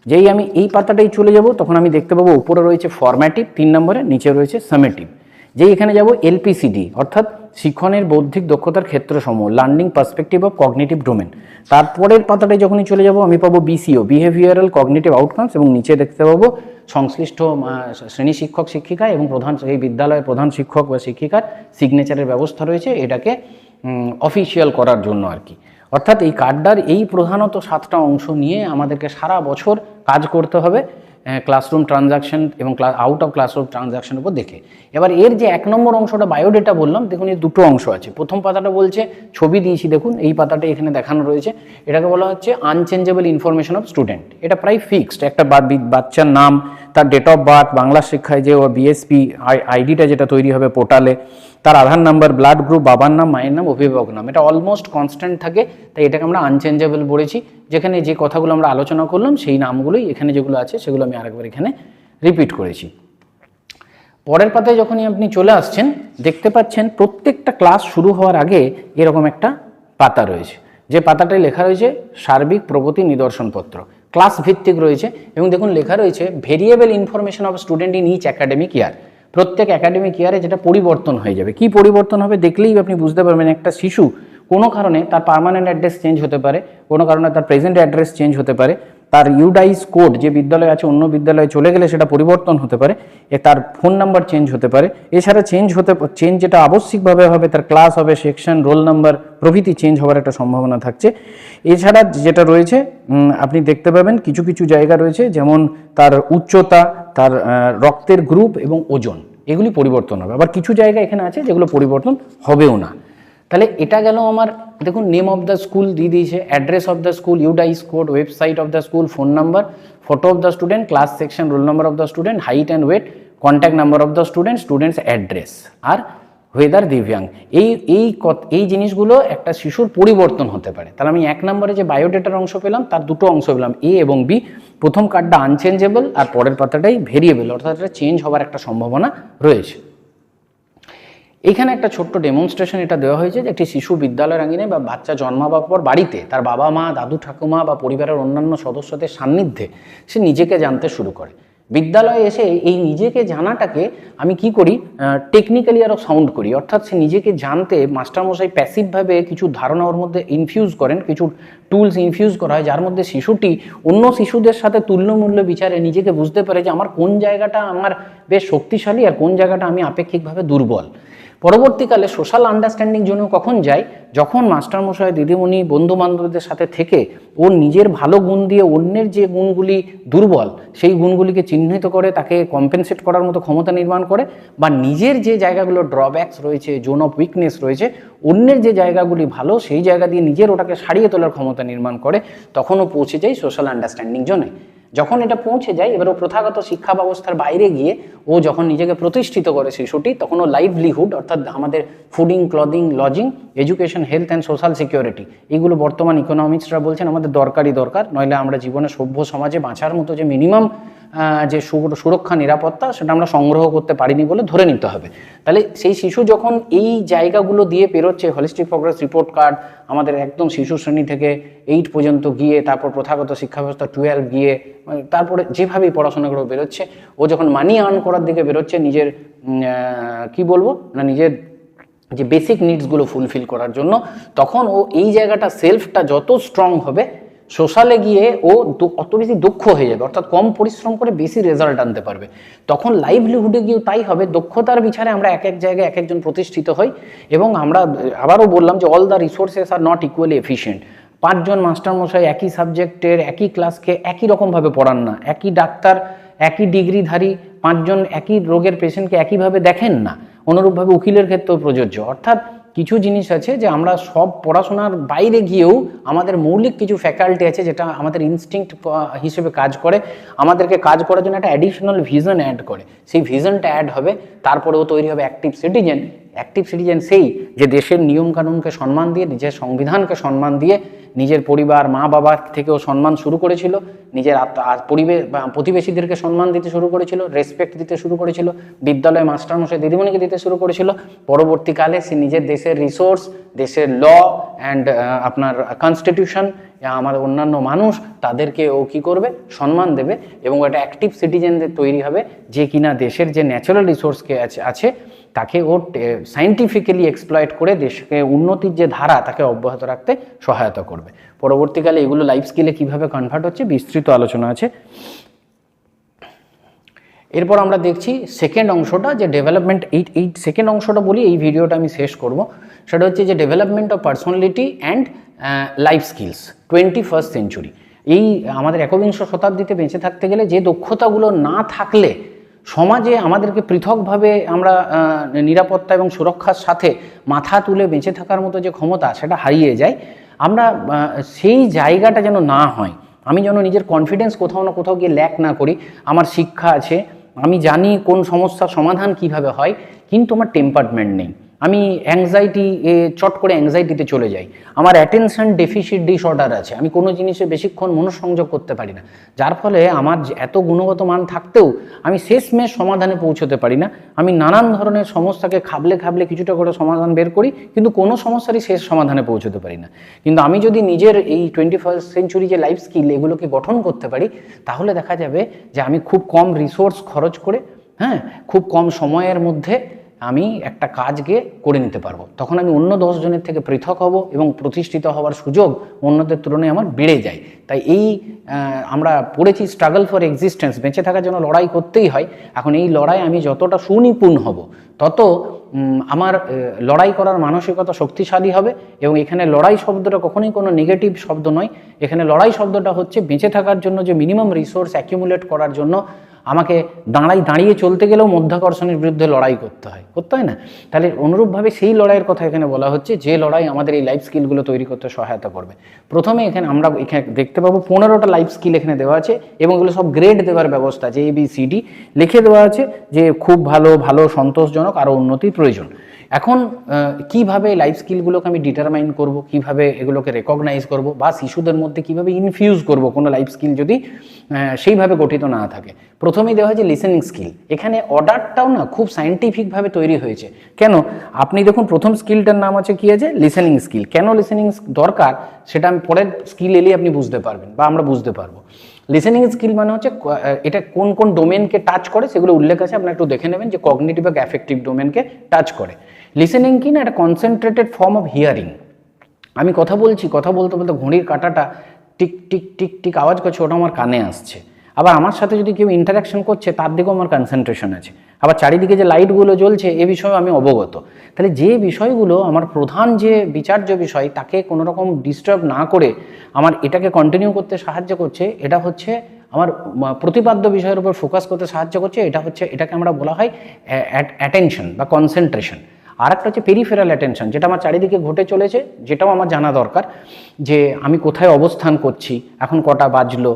যেই আমি এই পাতাটাই চলে যাব তখন আমি দেখতে পাবো উপরে রয়েছে ফরম্যাটিভ 3 নম্বরে, নিচে রয়েছে সামেটিভ। যেই এখানে যাব এলপিসিডি অর্থাৎ শিক্ষণের বৌদ্ধিক দক্ষতার ক্ষেত্রসমূহ, learning perspective of cognitive domain. তারপরের পাতাটায় যখনই চলে যাব আমি পাবো বিসিও, বিহেভিয়ারাল কগনিটিভ আউটকামস, এবং নিচে দেখতে পাবো সংশ্লিষ্ট শ্রেণী শিক্ষক শিক্ষিকা এবং এই বিদ্যালয়ের প্রধান শিক্ষক বা শিক্ষিকার সিগনেচারের ব্যবস্থা রয়েছে এটাকে অফিসিয়াল করার জন্য আর কি। অর্থাৎ এই কার্ডটার এই প্রধানত 7টা অংশ নিয়ে আমাদেরকে সারা বছর কাজ করতে হবে ক্লাসরুম ট্রানজাকশন এবং আউট অফ ক্লাসরুম ট্রানজাকশনের উপর দেখে। এবার এর যে 1 নম্বর অংশটা বায়োডেটা বললাম, দেখুন এর 2টো অংশ আছে। প্রথম পাতাটা বলছে, ছবি দিয়েছি দেখুন, এই পাতাটা এখানে দেখানো রয়েছে, এটাকে বলা হচ্ছে আনচেঞ্জেবল ইনফরমেশন অফ স্টুডেন্ট। এটা প্রায় ফিক্সড, একটা বাচ্চার নাম, তার ডেট অফ বার্থ, বাংলা শিক্ষায় যে বিএসপি আইডিটা যেটা তৈরি হবে পোর্টালে, তার আধার নাম্বার, ব্লাড গ্রুপ, বাবার নাম, মায়ের নাম, অভিভাবক নাম, এটা অলমোস্ট কনস্ট্যান্ট থাকে, তাই এটাকে আমরা আনচেঞ্জেবল বলেছি। যেখানে যে কথাগুলো আমরা আলোচনা করলাম সেই নামগুলোই এখানে যেগুলো আছে সেগুলো আমি আরেকবার এখানে রিপিট করেছি। পরের পাতায় যখনই আপনি চলে আসছেন দেখতে পাচ্ছেন প্রত্যেকটা ক্লাস শুরু হওয়ার আগে এরকম একটা পাতা রয়েছে, যে পাতাটায় লেখা রয়েছে সার্বিক প্রগতি নিদর্শনপত্র, ক্লাস ভিত্তিক রয়েছে, এবং দেখুন লেখা রয়েছে variable information of student in each academic year. প্রত্যেক একাডেমিক ইয়ারে যেটা পরিবর্তন হয়ে যাবে। কি পরিবর্তন হবে দেখলেই আপনি বুঝতে পারবেন, একটা শিশু কোনো কারণে তার পার্মানেন্ট অ্যাড্রেস চেঞ্জ হতে পারে, কোনো কারণে তার প্রেজেন্ট অ্যাড্রেস চেঞ্জ হতে পারে, তার ইউডাইস কোড যে বিদ্যালয়ে আছে অন্য বিদ্যালয়ে চলে গেলে সেটা পরিবর্তন হতে পারে, তার ফোন নাম্বার চেঞ্জ হতে পারে। এছাড়া চেঞ্জ যেটা আবশ্যিকভাবে হবে তার ক্লাস হবে, সেকশন, রোল নাম্বার প্রভৃতি চেঞ্জ হওয়ার একটা সম্ভাবনা থাকছে। এছাড়া যেটা রয়েছে আপনি দেখতে পাবেন কিছু কিছু জায়গা রয়েছে, যেমন তার উচ্চতা, তার রক্তের গ্রুপ এবং ওজন, এগুলি পরিবর্তন হবে। আবার কিছু জায়গা এখানে আছে যেগুলো পরিবর্তন হবেও না। তাহলে এটা গেল আমার, দেখুন নেম অফ দ্য স্কুল দিয়ে দিয়েছে, address of the school, UDISE code, website of the school, phone number, photo of the student, class section, roll number of the student, height and weight, contact number of the student, students address, আর whether দিব্যাঙ্গ। এই জিনিসগুলো একটা শিশুর পরিবর্তন হতে পারে। তাহলে আমি 1 নম্বরে যে বায়োডেটার অংশ পেলাম তার 2টো অংশ পেলাম, এ এবং বি। প্রথম কার্ডটা আনচেঞ্জেবল আর পরের পাতাটাই ভেরিয়েবল, অর্থাৎ এটা চেঞ্জ হওয়ার একটা সম্ভাবনা রয়েছে। এখানে একটা ছোট্ট ডেমনস্ট্রেশন এটা দেওয়া হয়েছে যে একটি শিশু বিদ্যালয়ের আঙিনায় বা বাচ্চা জন্মাবার পর বাড়িতে তার বাবা মা, দাদু ঠাকুমা বা পরিবারের অন্যান্য সদস্যদের সান্নিধ্যে সে নিজেকে জানতে শুরু করে। বিদ্যালয়ে এসে এই নিজেকে জানাটাকে আমি কি করি, টেকনিক্যালি আরও সাউন্ড করি, অর্থাৎ সে নিজেকে জানতে মাস্টারমশাই প্যাসিভভাবে কিছু ধারণা ওর মধ্যে ইনফিউজ করেন, কিছু টুলস ইনফিউজ করা হয় যার মধ্যে শিশুটি অন্য শিশুদের সাথে তুল্যমূল্য বিচারে নিজেকে বুঝতে পারে যে আমার কোন জায়গাটা আমার বেশ শক্তিশালী আর কোন জায়গাটা আমি আপেক্ষিকভাবে দুর্বল। পরবর্তীকালে সোশ্যাল আন্ডারস্ট্যান্ডিং জন্য কখন যায়, যখন মাস্টারমশাই, দিদিমণি, বন্ধু বান্ধবদের সাথে থেকে ওর নিজের ভালো গুণ দিয়ে অন্যের যে গুণগুলি দুর্বল সেই গুণগুলিকে চিহ্নিত করে তাকে কম্পেনসেট করার মতো ক্ষমতা নির্মাণ করে, বা নিজের যে জায়গাগুলো ড্রব্যাকস রয়েছে, জোন অফ উইকনেস রয়েছে, অন্যের যে জায়গাগুলি ভালো সেই জায়গা দিয়ে নিজের ওটাকে সারিয়ে তোলার ক্ষমতা নির্মাণ করে, তখনও পৌঁছে যায় সোশ্যাল আন্ডারস্ট্যান্ডিং জোনে। যখন এটা পৌঁছে যায় এবার ও প্রথাগত শিক্ষা ব্যবস্থার বাইরে গিয়ে ও যখন নিজেকে প্রতিষ্ঠিত করে শিশুটি, তখন ও লাইভলিহুড অর্থাৎ আমাদের fooding, clothing, lodging, education, health and social security, এগুলো বর্তমান ইকোনমিক্সরা বলছেন আমাদের দরকার, নইলে আমরা জীবনে সভ্য সমাজে বাঁচার মতো যে মিনিমাম যে সুরক্ষা নিরাপত্তা সেটা আমরা সংগ্রহ করতে পারিনি বলে ধরে নিতে হবে। তাহলে সেই শিশু যখন এই জায়গাগুলো দিয়ে পেরোচ্ছে, হোলিস্টিক প্রগ্রেস রিপোর্ট কার্ড আমাদের একদম শিশু শ্রেণী থেকে 8 পর্যন্ত গিয়ে, তারপর প্রথাগত শিক্ষা ব্যবস্থা 12 গিয়ে, তারপরে যেভাবেই পড়াশোনা করে বেরোচ্ছে, ও যখন মানি আর্ন করার দিকে বেরোচ্ছে নিজের নিজের যে বেসিক নিডসগুলো ফুলফিল করার জন্য, তখন ও এই জায়গাটা সেলফটা যত স্ট্রং হবে, সোশ্যালে গিয়ে ও অত বেশি দক্ষ হয়ে যাবে, অর্থাৎ কম পরিশ্রম করে বেশি রেজাল্ট আনতে পারবে। তখন লাইভলিহুডে গিয়েও তাই হবে, দক্ষতার বিচারে আমরা এক এক জায়গায় এক একজন প্রতিষ্ঠিত হই। এবং আমরা আবারও বললাম যে all the resources are not equally efficient. 5 জন মাস্টারমশাই একই সাবজেক্টের একই ক্লাসকে একই রকমভাবে পড়ান না, একই ডাক্তার, একই ডিগ্রিধারী 5 জন একই রোগের পেশেন্টকে একইভাবে দেখেন না, অনুরূপভাবে উকিলের ক্ষেত্রেও প্রযোজ্য। অর্থাৎ কিছু জিনিস আছে যে আমরা সব পড়াশোনার বাইরে গিয়েও আমাদের মৌলিক কিছু ফ্যাকাল্টি আছে যেটা আমাদের ইনস্টিংক্ট হিসেবে কাজ করে, আমাদেরকে কাজ করার জন্য একটা অ্যাডিশনাল ভিশন অ্যাড করে। সেই ভিশনটা অ্যাড হবে, তারপরেও তৈরি হবে অ্যাক্টিভ সিটিজেন। অ্যাক্টিভ সিটিজেন সেই যে দেশের নিয়মকানুনকে সম্মান দিয়ে, নিজের সংবিধানকে সম্মান দিয়ে, নিজের পরিবার মা বাবার থেকেও সম্মান শুরু করেছিল, নিজের পরিবেশ বা প্রতিবেশীদেরকে সম্মান দিতে শুরু করেছিল, রেসপেক্ট দিতে শুরু করেছিল, বিদ্যালয়ে মাস্টারমশাই দিদিমণিকে দিতে শুরু করেছিল। পরবর্তীকালে সে নিজের দেশের রিসোর্স, দেশের ল অ্যান্ড আপনার কনস্টিটিউশন, আমাদের অন্যান্য মানুষ তাদেরকে ও কী করবে, সম্মান দেবে এবং একটা অ্যাক্টিভ সিটিজেনদের তৈরি হবে যে কিনা দেশের যে ন্যাচারাল রিসোর্সকে আছে তাকে ও সায়েন্টিফিক্যালি এক্সপ্লয়েট করে দেশকে উন্নতির যে ধারা তাকে অব্যাহত রাখতে সহায়তা করবে। পরবর্তীকালে এগুলো লাইফ স্কিলে কীভাবে কনভার্ট হচ্ছে বিস্তৃত আলোচনা আছে। এরপর আমরা দেখছি সেকেন্ড অংশটা, যে ডেভেলপমেন্ট। এই সেকেন্ড অংশটা বলি, এই ভিডিওটা আমি শেষ করব। সেটা হচ্ছে যে development of personality and life skills 21st century. এই আমাদের একবিংশ শতাব্দীতে বেঁচে থাকতে গেলে যে দক্ষতাগুলো না থাকলে সমাজে আমাদেরকে পৃথকভাবে আমরা নিরাপত্তা এবং সুরক্ষার সাথে মাথা তুলে বেঁচে থাকার মতো যে ক্ষমতা সেটা হারিয়ে যায়, আমরা সেই জায়গাটা যেন না হয়। আমি যেন নিজের কনফিডেন্স কোথাও না কোথাও গিয়ে ল্যাক না করি। আমার শিক্ষা আছে, আমি জানি কোন সমস্যার সমাধান কিভাবে হয়, কিন্তু আমার টেম্পারমেন্ট নেই। আমি চট করে অ্যাংজাইটিতে চলে যাই। আমার অ্যাটেনশন ডেফিসিট ডিসঅর্ডার আছে, আমি কোনো জিনিসে বেশিক্ষণ মনোসংযোগ করতে পারি না, যার ফলে আমার এত গুণগত মান থাকতেও আমি শেষমেশ সমাধানে পৌঁছতে পারি না। আমি নানান ধরনের সমস্যাকে খাবলে খাবলে কিছুটা করে সমাধান বের করি, কিন্তু কোনো সমস্যারই শেষ সমাধানে পৌঁছতে পারি না। কিন্তু আমি যদি নিজের এই 21st সেঞ্চুরি যে লাইফ স্কিল এগুলোকে গঠন করতে পারি, তাহলে দেখা যাবে যে আমি খুব কম রিসোর্স খরচ করে, খুব কম সময়ের মধ্যে আমি একটা কাজকে করে নিতে পারবো। তখন আমি অন্য 10 জনের থেকে পৃথক হব এবং প্রতিষ্ঠিত হওয়ার সুযোগ অন্যদের তুলনায় আমার বেড়ে যায়। তাই এই আমরা পড়েছি স্ট্রাগল ফর এক্সিস্টেন্স, বেঁচে থাকার জন্য লড়াই করতেই হয়। এখন এই লড়াই আমি যতটা সুনিপুণ হব, তত আমার লড়াই করার মানসিকতা শক্তিশালী হবে। এবং এখানে লড়াই শব্দটা কখনোই কোনো নেগেটিভ শব্দ নয়। এখানে লড়াই শব্দটা হচ্ছে বেঁচে থাকার জন্য যে মিনিমাম রিসোর্স অ্যাকিউমুলেট করার জন্য আমাকে দাঁড়িয়ে চলতে গেলেও মধ্যাকর্ষণের বিরুদ্ধে লড়াই করতে হয় না? তাহলে অনুরূপভাবে সেই লড়াইয়ের কথা এখানে বলা হচ্ছে, যে লড়াই আমাদের এই লাইফ স্কিলগুলো তৈরি করতে সহায়তা করবে। প্রথমে আমরা এখানে দেখতে পাবো 15টা লাইফ স্কিল এখানে দেওয়া আছে এবং এগুলো সব গ্রেড দেওয়ার ব্যবস্থা আছে, ABCD লিখে দেওয়া আছে যে খুব ভালো, সন্তোষজনক, আরও উন্নতির প্রয়োজন। এখন কিভাবে লাইফ স্কিলগুলোকে আমি ডিটারমাইন করব, কিভাবে এগুলোকে রেকগনাইজ করব, বা শিশুদের মধ্যে কিভাবে ইনফিউজ করব কোনো লাইফ স্কিল যদি সেইভাবে গঠিত না থাকে। প্রথমেই দেওয়া হয়েছে লিসেনিং স্কিল। এখানে অর্ডারটাও না খুব সায়েন্টিফিকভাবে তৈরি হয়েছে। কেন? আপনি দেখুন প্রথম স্কিলটার নাম আছে কি আছে, লিসেনিং স্কিল। কেন লিসেনিং দরকার সেটা আমি পরের স্কিল এলেই আপনি বুঝতে পারবেন বা আমরা বুঝতে পারবো। লিসেনিং স্কিল মানে হচ্ছে এটা কোন কোন ডোমেনকে টাচ করে সেগুলো উল্লেখ আছে, আপনারা একটু দেখে নেবেন যে কগনিটিভ এবং অ্যাফেক্টিভ ডোমেনকে টাচ করে। লিসেনিং কি না, একটা কনসেন্ট্রেটেড ফর্ম অফ হিয়ারিং। আমি কথা বলতে বলতে ঘড়ির কাঁটাটা টিক টিক টিক টিক আওয়াজ করছে, ওটা আমার কানে আসছে। আবার আমার সাথে যদি কেউ ইন্টারাকশন করছে তার দিকেও আমার কনসেন্ট্রেশন আছে। আবার চারিদিকে যে লাইটগুলো জ্বলছে এ বিষয়েও আমি অবগত। তাহলে যে বিষয়গুলো আমার প্রধান যে বিচার্য বিষয় তাকে কোনো রকম ডিস্টার্ব না করে আমার এটাকে কন্টিনিউ করতে সাহায্য করছে, এটা হচ্ছে আমার প্রতিপাদ্য বিষয়ের উপর ফোকাস করতে সাহায্য করছে, এটাকে আমরা বলা হয় অ্যাটেনশন বা কনসেন্ট্রেশন। আর একটা হচ্ছে পেরিফেরাল অ্যাটেনশন, যেটা আমার চারিদিকে ঘটে চলেছে, যেটাও আমার জানা দরকার, যে আমি কোথায় অবস্থান করছি, এখন কটা বাজলো,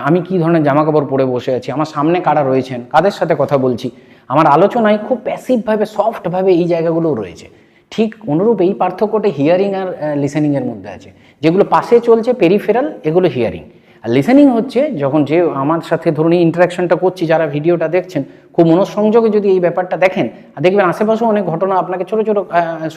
আমি কি ধরনের জামাকাপড় পরে বসে আছি, আমার সামনে কারা রয়েছেন, কাদের সাথে কথা বলছি। আমার আলোচনায় খুব প্যাসিভভাবে সফটভাবে এই জায়গাগুলোও রয়েছে। ঠিক অনুরূপ এই পার্থক্যটা হিয়ারিং আর লিসেনিংয়ের মধ্যে আছে। যেগুলো পাশে চলছে পেরিফেরাল, এগুলো হিয়ারিং। আর লিসেনিং হচ্ছে যখন যে আমার সাথে ধরুন এই ইন্টারাকশনটা করছি, যারা ভিডিওটা দেখছেন খুব মনোসংযোগে যদি এই ব্যাপারটা দেখেন, দেখবেন আশেপাশেও অনেক ঘটনা আপনাকে ছোটো ছোটো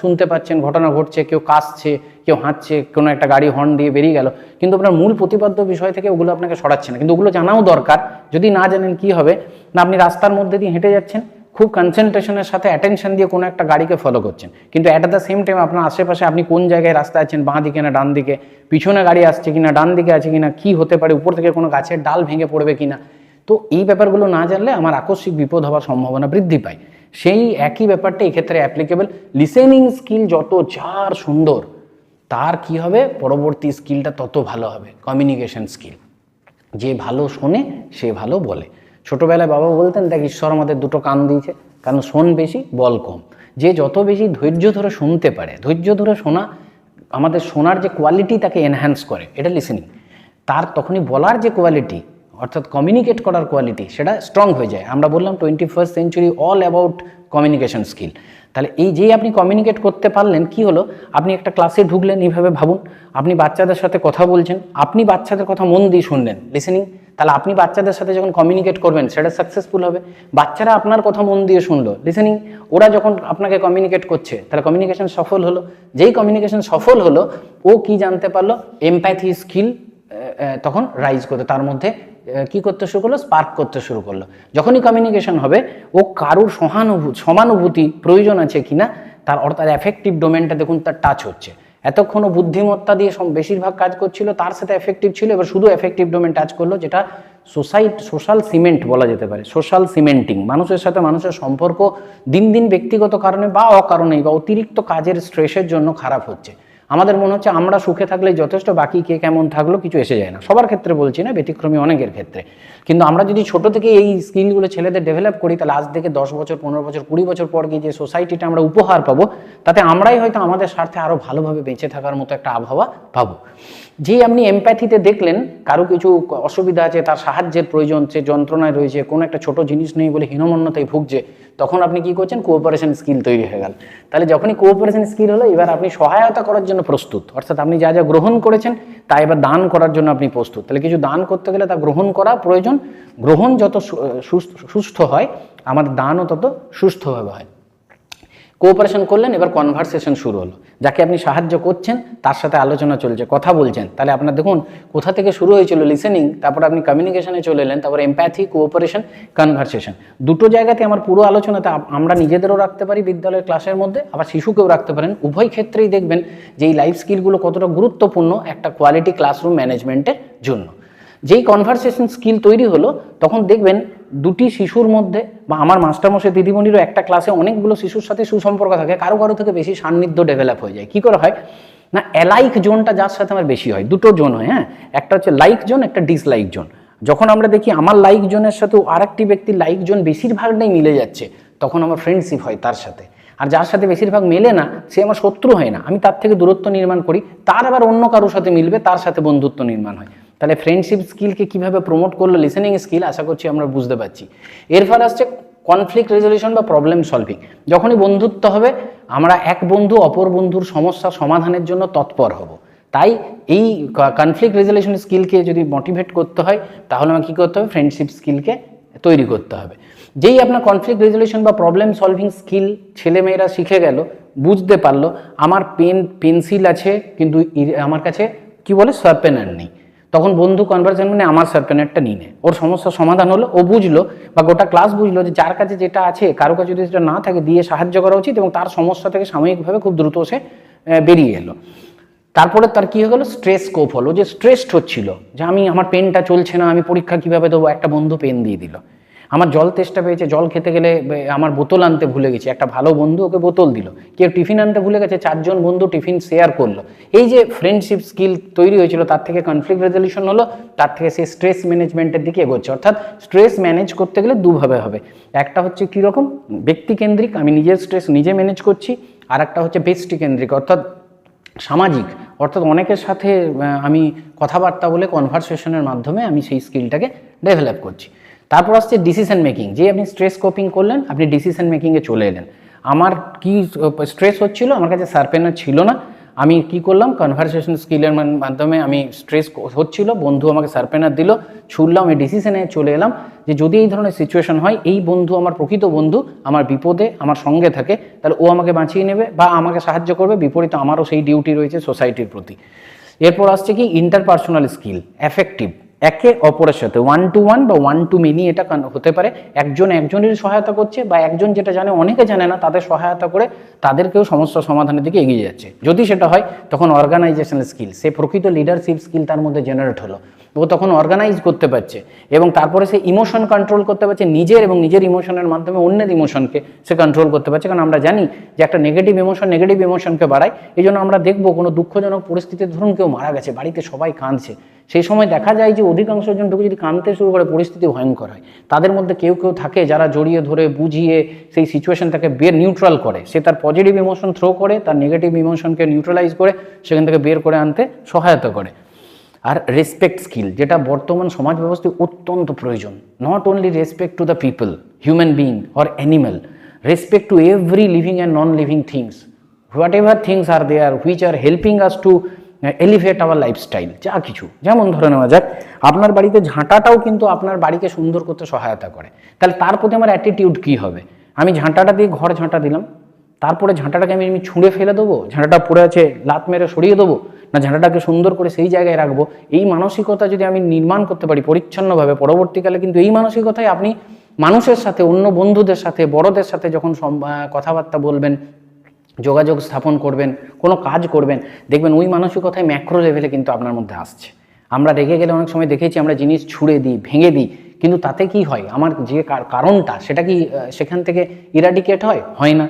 শুনতে পাচ্ছেন, ঘটনা ঘটছে, কেউ কাশছে, কেউ হাঁটছে, কোনো একটা গাড়ি হর্ন দিয়ে বেরিয়ে গেল, কিন্তু আপনার মূল প্রতিপাদ্য বিষয় থেকে ওগুলো আপনাকে সরাচ্ছে না। কিন্তু ওগুলো জানাও দরকার। যদি না জানেন কি হবে না, আপনি রাস্তার মধ্যে দিয়ে হেঁটে যাচ্ছেন, খুব কনসেন্ট্রেশনের সাথে অ্যাটেনশন দিয়ে কোনো একটা গাড়িকে ফলো করছেন, কিন্তু অ্যাট দ্য সেম টাইম আপনার আশেপাশে আপনি কোন জায়গায় রাস্তায় আছেন, বাঁ দিকে না ডান দিকে, পিছনে গাড়ি আসছে কিনা, ডান দিকে আছে কিনা, কি হতে পারে, উপর থেকে কোনো গাছের ডাল ভেঙে পড়বে কিনা। তো এই ব্যাপারগুলো না জানলে আমার আকস্মিক বিপদ হওয়ার সম্ভাবনা বৃদ্ধি পায়। সেই একই ব্যাপারটা এক্ষেত্রে অ্যাপ্লিকেবল। লিসেনিং স্কিল যত যার সুন্দর, তার কি হবে, পরবর্তী স্কিলটা তত ভালো হবে। কমিউনিকেশন স্কিল, যে ভালো শোনে সে ভালো বলে। ছোটোবেলায় বাবা বলতেন, দেখ ঈশ্বর আমাদের দুটো কান দিয়েছে, কারণ শোন বেশি বল কম। যে যত বেশি ধৈর্য ধরে শুনতে পারে, ধৈর্য ধরে শোনা আমাদের শোনার যে কোয়ালিটি তাকে এনহ্যান্স করে, এটা লিসেনিং। তার তখনই বলার যে কোয়ালিটি অর্থাৎ কমিউনিকেট করার কোয়ালিটি সেটা স্ট্রং হয়ে যায়। আমরা বললাম 21st century all about communication skill. তাহলে এই যে আপনি কমিউনিকেট করতে পারলেন, কি হলো, আপনি একটা ক্লাসে ঢুকলেন, এইভাবে ভাবুন আপনি বাচ্চাদের সাথে কথা বলছেন, আপনি বাচ্চাদের কথা মন দিয়ে শুনলেন, লিসেনিং। তাহলে আপনি বাচ্চাদের সাথে যখন কমিউনিকেট করবেন সেটা সাকসেসফুল হবে। বাচ্চারা আপনার কথা মন দিয়ে শুনলো, লিসেনিং। ওরা যখন আপনাকে কমিউনিকেট করছে তাহলে কমিউনিকেশন সফল হলো। যেই কমিউনিকেশন সফল হলো, ও কি জানতে পারলো, এমপ্যাথি স্কিল তখন রাইজ করতে, তার মধ্যে কি করতে শুরু করলো, স্পার্ক করতে শুরু করলো। যখনই কমিউনিকেশন হবে, ও কারোর সমানুভূতি প্রয়োজন আছে কিনা তার অর্থাৎ এফেক্টিভ ডোমেনটা দেখুন তার টাচ হচ্ছে। এতক্ষণও বুদ্ধিমত্তা দিয়ে বেশিরভাগ কাজ করছিল, তার সাথে এফেক্টিভ ছিল, এবার শুধু এফেক্টিভ ডোমেন টাচ করলো, যেটা সোশ্যাল সিমেন্ট বলা যেতে পারে, সোশ্যাল সিমেন্টিং। মানুষের সাথে মানুষের সম্পর্ক দিন দিন ব্যক্তিগত কারণে বা অকারণেই বা অতিরিক্ত কাজের স্ট্রেসের জন্য খারাপ হচ্ছে। আমাদের মনে হচ্ছে আমরা সুখে থাকলে যথেষ্ট, বাকি কে কেমন থাকলো কিছু এসে যায় না। সবার ক্ষেত্রে বলছি না, ব্যতিক্রমী অনেকের ক্ষেত্রে। কিন্তু আমরা যদি ছোট থেকে এই স্কিলগুলো ছেলেদের ডেভেলপ করি, তাহলে আজ থেকে 10 বছর 15 বছর 20 বছর পর গিয়ে যে সোসাইটিটা আমরা উপহার পাবো, তাতে আমরাই হয়তো আমাদের স্বার্থে আরও ভালোভাবে বেঁচে থাকার মতো একটা আবহাওয়া পাবো। যেই আপনি এমপ্যাথিতে দেখলেন কারো কিছু অসুবিধা আছে, তার সাহায্যের প্রয়োজন, সে যন্ত্রণায় রয়েছে, কোনো একটা ছোট জিনিস নেই বলে হীনমন্যতায় ভুগছে, তখন আপনি কি করছেন, কোঅপারেশন স্কিল তৈরি হয়ে গেল। তাহলে যখনই কোঅপারেশন স্কিল হলো, এবার আপনি সহায়তা করার জন্য প্রস্তুত, অর্থাৎ আপনি যা যা গ্রহণ করেছেন তা এবার দান করার জন্য আপনি প্রস্তুত। তাহলে কিছু দান করতে গেলে তা গ্রহণ করা প্রয়োজন। গ্রহণ যত সুস্থ হয়, আমাদের দানও তত সুস্থভাবে হয়। কোঅপারেশন করলেন, এবার কনভারসেশন শুরু হলো। যাকে আপনি সাহায্য করছেন তার সাথে আলোচনা চলছে, কথা বলছেন। তাহলে আপনার দেখুন কোথা থেকে শুরু হয়েছিল, লিসেনিং, তারপর আপনি কমিউনিকেশনে চলে এলেন, তারপর এমপ্যাথি, কোঅপারেশন, কনভারসেশন। দুটো জায়গাতে আমার পুরো আলোচনাতে আমরা নিজেদেরও রাখতে পারি বিদ্যালয়ের ক্লাসের মধ্যে, আবার শিশুকেও রাখতে পারেন। উভয় ক্ষেত্রেই দেখবেন যে এই লাইফ স্কিলগুলো কতটা গুরুত্বপূর্ণ একটা কোয়ালিটি ক্লাসরুম ম্যানেজমেন্টের জন্য। যেই কনভারসেশন স্কিল তৈরি হলো, তখন দেখবেন দুটি শিশুর মধ্যে, বা আমার মাস্টারমশাই দিদিমণিরও একটা ক্লাসে অনেকগুলো শিশুর সাথে সুসম্পর্ক থাকে, কারো কারো থেকে বেশি সান্নিধ্য ডেভেলপ হয়ে যায়। কি করে হয় না, অ্যালাইক জোনটা যার সাথে আমার বেশি হয়, দুটো জোন হয়, হ্যাঁ, একটা হচ্ছে লাইক জোন, একটা ডিসলাইক জোন। যখন আমরা দেখি আমার লাইক জোনের সাথে আরেকটি ব্যক্তির লাইক জোন বেশিরভাগটাই মিলে যাচ্ছে, তখন আমার ফ্রেন্ডশিপ হয় তার সাথে। আর যার সাথে বেশিরভাগ মেলে না, সে আমার শত্রু হয় না, আমি তার থেকে দূরত্ব নির্মাণ করি, তার আবার অন্য কারোর সাথে মিলবে, তার সাথে বন্ধুত্ব নির্মাণ হয়। তাহলে ফ্রেন্ডশিপ স্কিলকে কিভাবে প্রমোট করলো লিসেনিং স্কিল, আশা করছি আমরা বুঝতে পারছি। এরপর আসছে কনফ্লিক্ট রেজলিউশন বা প্রবলেম সলভিং। যখনই বন্ধুত্ব হবে, আমরা এক বন্ধু অপর বন্ধুর সমস্যা সমাধানের জন্য তৎপর হব। তাই এই কনফ্লিক্ট রেজলিউশন স্কিলকে যদি মোটিভেট করতে হয়, তাহলে আমাকে কী করতে হবে, ফ্রেন্ডশিপ স্কিলকে তৈরি করতে হবে। যেই আপনার কনফ্লিক্ট রেজলিউশন বা প্রবলেম সলভিং স্কিল ছেলেমেয়েরা শিখে গেল, বুঝতে পারলো আমার পেন্সিল আছে কিন্তু আমার কাছে কি বলে শার্পেনার নেই, তখন বন্ধু কনভারসেশন মানে আমার শার্পেনারটা নিয়ে নেয়, ওর সমস্যার সমাধান হলো, ও বুঝলো বা গোটা ক্লাস বুঝলো যে যার কাছে যেটা আছে, কারো কাছে যদি সেটা না থাকে দিয়ে সাহায্য করা উচিত, এবং তার সমস্যা থেকে সাময়িকভাবে খুব দ্রুত সে বেরিয়ে এলো। তারপরে তার কী হয়ে গেলো, স্ট্রেস স্কোপ হলো, যে স্ট্রেসড হচ্ছিল যে আমার পেনটা চলছে না, আমি পরীক্ষা কীভাবে দেবো, একটা বন্ধু পেন দিয়ে দিল। আমার জল তেষ্টা পেয়েছে, জল খেতে গেলে আমার বোতল আনতে ভুলে গেছি, একটা ভালো বন্ধু ওকে বোতল দিল। কেউ টিফিন আনতে ভুলে গেছে, 4 জন বন্ধু টিফিন শেয়ার করলো। এই যে ফ্রেন্ডশিপ স্কিল তৈরি হয়েছিল, তার থেকে কনফ্লিক্ট রেজলিউশন হলো, তার থেকে সে স্ট্রেস ম্যানেজমেন্টের দিকে এগোচ্ছে। অর্থাৎ স্ট্রেস ম্যানেজ করতে গেলে দুভাবে হবে, একটা হচ্ছে কীরকম, ব্যক্তিকেন্দ্রিক, আমি নিজের স্ট্রেস নিজে ম্যানেজ করছি, আর একটা হচ্ছে ব্যষ্টিকেন্দ্রিক অর্থাৎ সামাজিক, অর্থাৎ অনেকের সাথে আমি কথাবার্তা বলে কনভারসেশনের মাধ্যমে আমি সেই স্কিলটাকে ডেভেলপ করছি। তারপর আসছে ডিসিশন মেকিং। যে আপনি স্ট্রেস কোপিং করলেন, আপনি ডিসিশন মেকিংয়ে চলে এলেন। আমার কি স্ট্রেস হচ্ছিল, আমার কাছে শার্পেনার ছিল না, আমি কি করলাম, কনভারসেশন স্কিলের মাধ্যমে আমি স্ট্রেস হচ্ছিল, বন্ধু আমাকে শার্পেনার দিল, ছুড়লাম, আমি ডিসিশনে চলে এলাম যে যদি এই ধরনের সিচুয়েশন হয়, এই বন্ধু আমার প্রকৃত বন্ধু, আমার বিপদে আমার সঙ্গে থাকে, তাহলে ও আমাকে বাঁচিয়ে নেবে বা আমাকে সাহায্য করবে, বিপরীতে আমারও সেই ডিউটি রয়েছে সোসাইটির প্রতি। এরপর আসছে কি ইন্টারপার্সোনাল স্কিল, এফেক্টিভ, একে অপরের সাথে 1 to 1 বা 1 to many, এটা হতে পারে একজন একজনের সহায়তা করছে, বা একজন যেটা জানে অনেকে জানে না, তাদের সহায়তা করে তাদেরকেও সমস্যা সমাধানের দিকে এগিয়ে যাচ্ছে। যদি সেটা হয়, তখন অর্গানাইজেশনাল স্কিল, সে প্রকৃত লিডারশিপ স্কিল তার মধ্যে জেনারেট হলো, ও তখন অর্গানাইজ করতে পারছে, এবং তারপরে সে ইমোশন কন্ট্রোল করতে পারছে নিজের, এবং নিজের ইমোশনের মাধ্যমে অন্যের ইমোশনকে সে কন্ট্রোল করতে পারছে। কারণ আমরা জানি যে একটা নেগেটিভ ইমোশনকে বাড়ায়। এই জন্য আমরা দেখবো কোনো দুঃখজনক পরিস্থিতিতে, ধরুন কেউ মারা গেছে, বাড়িতে সবাই কাঁদছে, সেই সময় দেখা যায় যে অধিকাংশ জন ঢুকে যদি কাঁদতে শুরু করে পরিস্থিতি ভয়ঙ্কর হয়। তাদের মধ্যে কেউ কেউ থাকে যারা জড়িয়ে ধরে বুঝিয়ে সেই সিচুয়েশনটাকে নিউট্রাল করে, সে তার পজিটিভ ইমোশন থ্রো করে, তার নেগেটিভ ইমোশনকে নিউট্রালাইজ করে সেখান থেকে বের করে আনতে সহায়তা করে। আর রেসপেক্ট স্কিল, যেটা বর্তমান সমাজ ব্যবস্থায় অত্যন্ত প্রয়োজন। Not only respect to the people, human being or animal, respect to every living and non living things, whatever things are there which are helping us to elevate our lifestyle. যা কিছু, যেমন ধরে নেওয়া যাক আপনার বাড়িতে ঝাঁটাটাও কিন্তু আপনার বাড়িকে সুন্দর করতে সহায়তা করে। তাহলে তার প্রতি আমার অ্যাটিটিউড কী হবে? আমি ঝাঁটাটা দিয়ে ঘর ঝাঁটা দিলাম, তারপরে ঝাঁটাটাকে আমি ছুঁড়ে ফেলে দেবো, ঝাঁটাটা পড়ে আছে লাত মেরে সরিয়ে দেবো, না ঝাঁটাটাকে সুন্দর করে সেই জায়গায় রাখবো? এই মানসিকতা যদি আমি নির্মাণ করতে পারি পরিচ্ছন্নভাবে, পরবর্তীকালে কিন্তু এই মানসিকতায় আপনি মানুষের সাথে, অন্য বন্ধুদের সাথে, বড়দের সাথে যখন কথাবার্তা বলবেন, যোগাযোগ স্থাপন করবেন, কোনো কাজ করবেন, দেখবেন ওই মানসিকতায় ম্যাক্রো লেভেলে কিন্তু আপনার মধ্যে আসছে। আমরা রেগে গেলে অনেক সময় দেখেছি আমরা জিনিস ছুঁড়ে দিই, ভেঙে দিই, কিন্তু তাতে কি হয়? আমার যে কারণটা সেটা কি সেখান থেকে ইরাডিকেট হয় না।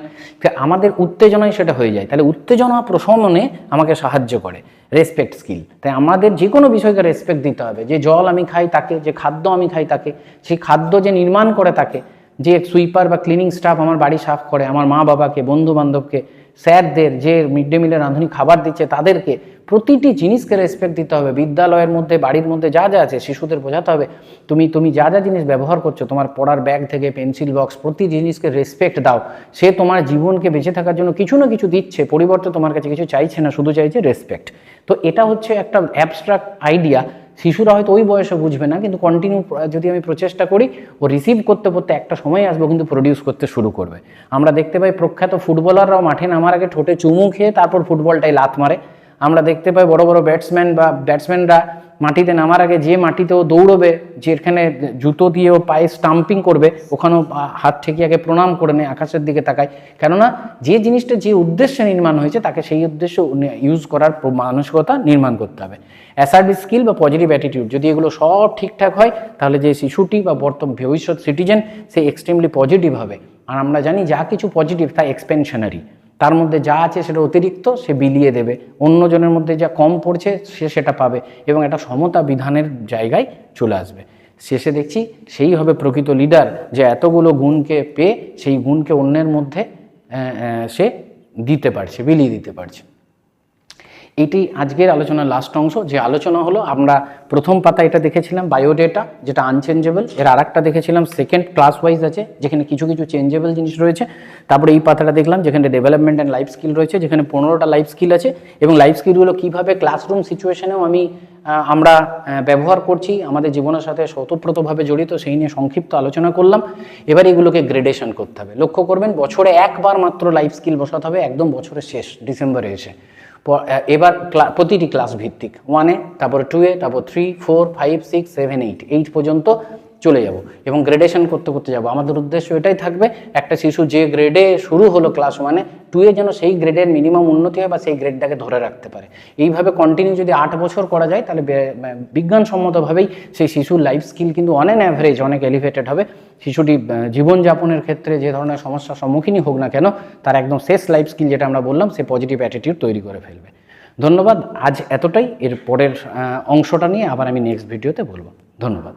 আমাদের উত্তেজনায় সেটা হয়ে যায়। তাহলে উত্তেজনা প্রশমনে আমাকে সাহায্য করে রেসপেক্ট স্কিল। তাই আমাদের যে কোনো বিষয়কে রেসপেক্ট দিতে হবে। যে জল আমি খাই তাকে, যে খাদ্য আমি খাই তাকে, সেই খাদ্য যে নির্মাণ করে তাকে, যে সুইপার বা ক্লিনিং স্টাফ আমার বাড়ি সাফ করে, আমার মা বাবাকে, বন্ধু বান্ধবকে, স্যারদের, যে মিড ডে মিলের রাঁধুনি খাবার দিচ্ছে তাদেরকে, প্রতিটি জিনিসকে রেসপেক্ট দিতে হবে। বিদ্যালয়ের মধ্যে, বাড়ির মধ্যে যা যা আছে শিশুদের বোঝাতে হবে তুমি যা যা জিনিস ব্যবহার করছো, তোমার পড়ার ব্যাগ থেকে পেন্সিল বক্স, প্রতি জিনিসকে রেসপেক্ট দাও। সে তোমার জীবনকে বেঁচে থাকার জন্য কিছু না কিছু দিচ্ছে, পরিবর্তে তোমার কাছে কিছু চাইছে না, শুধু চাইছে রেসপেক্ট। তো এটা হচ্ছে একটা অ্যাবস্ট্রাক্ট আইডিয়া। শিশুরা হয়তো ওই বয়সে বুঝবে না, কিন্তু কন্টিনিউ যদি আমি প্রচেষ্টা করি, ও রিসিভ করতে করতে একটা সময় আসবে কিন্তু প্রডিউস করতে শুরু করবে। আমরা দেখতে পাই প্রখ্যাত ফুটবলাররাও মাঠে নামার আগে ঠোঁটে চুমু খেয়ে তারপর ফুটবলটাই লাত মারে। আমরা দেখতে পাই বড় বড় ব্যাটসম্যানরা মাটিতে নামার আগে যে মাটিতেও দৌড়বে, যেখানে জুতো দিয়ে ও পায়ে স্টাম্পিং করবে, ওখানেও হাত ঠেকিয়ে আগে প্রণাম করে নেয়, আকাশের দিকে তাকায়। কেননা যে জিনিসটা যে উদ্দেশ্যে নির্মাণ হয়েছে তাকে সেই উদ্দেশ্যে ইউজ করার মানসিকতা নির্মাণ করতে হবে। অ্যাসার্টিভ স্কিল বা পজিটিভ অ্যাটিটিউড, যদি এগুলো সব ঠিকঠাক হয় তাহলে যে শিশুটি বা ভবিষ্যৎ সিটিজেন সে এক্সট্রিমলি পজিটিভ হবে। আর আমরা জানি যা কিছু পজিটিভ তা এক্সপেনশনারি, তার মধ্যে যা আছে সেটা অতিরিক্ত সে বিলিয়ে দেবে, অন্যজনের মধ্যে যা কম পড়ছে সে সেটা পাবে, এবং একটা সমতা বিধানের জায়গায় চলে আসবে। শেষে দেখছি সেই হবে প্রকৃত লিডার, যে এতগুলো গুণকে পেয়ে সেই গুণকে অন্যের মধ্যে সে দিতে পারছে, বিলিয়ে দিতে পারছে। এটি আজকের আলোচনার লাস্ট অংশ। যে আলোচনা হলো, আমরা প্রথম পাতা এটা দেখেছিলাম বায়োডেটা, যেটা আনচেঞ্জেবল। এর আরেকটা দেখেছিলাম সেকেন্ড ক্লাস ওয়াইজ আছে, যেখানে কিছু কিছু চেঞ্জেবল জিনিস রয়েছে। তারপরে এই পাতাটা দেখলাম যেখানে ডেভেলপমেন্ট অ্যান্ড লাইফ স্কিল রয়েছে, যেখানে 15টা লাইফ স্কিল আছে, এবং লাইফ স্কিলগুলো কীভাবে ক্লাসরুম সিচুয়েশনেও আমরা ব্যবহার করছি, আমাদের জীবনের সাথে স্বতঃপ্রতভাবে জড়িত, সেই নিয়ে সংক্ষিপ্ত আলোচনা করলাম। এবার এগুলোকে গ্রেডেশন করতে হবে। লক্ষ্য করবেন বছরে একবার মাত্র লাইফ স্কিল বসাতে হবে, একদম বছরের শেষ ডিসেম্বরে এসে। এবার প্রতিটি ক্লাস ভিত্তিক 1-এ, তারপরে 2-এ, তারপর 3, 4, 5, 6, 7, 8 পর্যন্ত চলে যাব এবং গ্রেডেশন করতে করতে যাব। আমাদের উদ্দেশ্য এটাই থাকবে, একটা শিশু যে গ্রেডে শুরু হলো ক্লাস 1-এ, 2-এ যেন সেই গ্রেডের মিনিমাম উন্নতি হয় বা সেই গ্রেডটাকে ধরে রাখতে পারে। এইভাবে কন্টিনিউ যদি 8 বছর করা যায় তাহলে বিজ্ঞানসম্মতভাবেই সেই শিশুর লাইফ স্কিল কিন্তু অন অ্যান অ্যাভারেজ অনেক এলিভেটেড হবে। শিশুটি জীবনযাপনের ক্ষেত্রে যে ধরনের সমস্যার সম্মুখীনই হোক না কেন, তার একদম শেষ লাইফ স্কিল যেটা আমরা বললাম, সে পজিটিভ অ্যাটিটিউড তৈরি করে ফেলবে। ধন্যবাদ, আজ এতটাই। এর পরের অংশটা নিয়ে আবার আমি নেক্সট ভিডিওতে বলবো। ধন্যবাদ।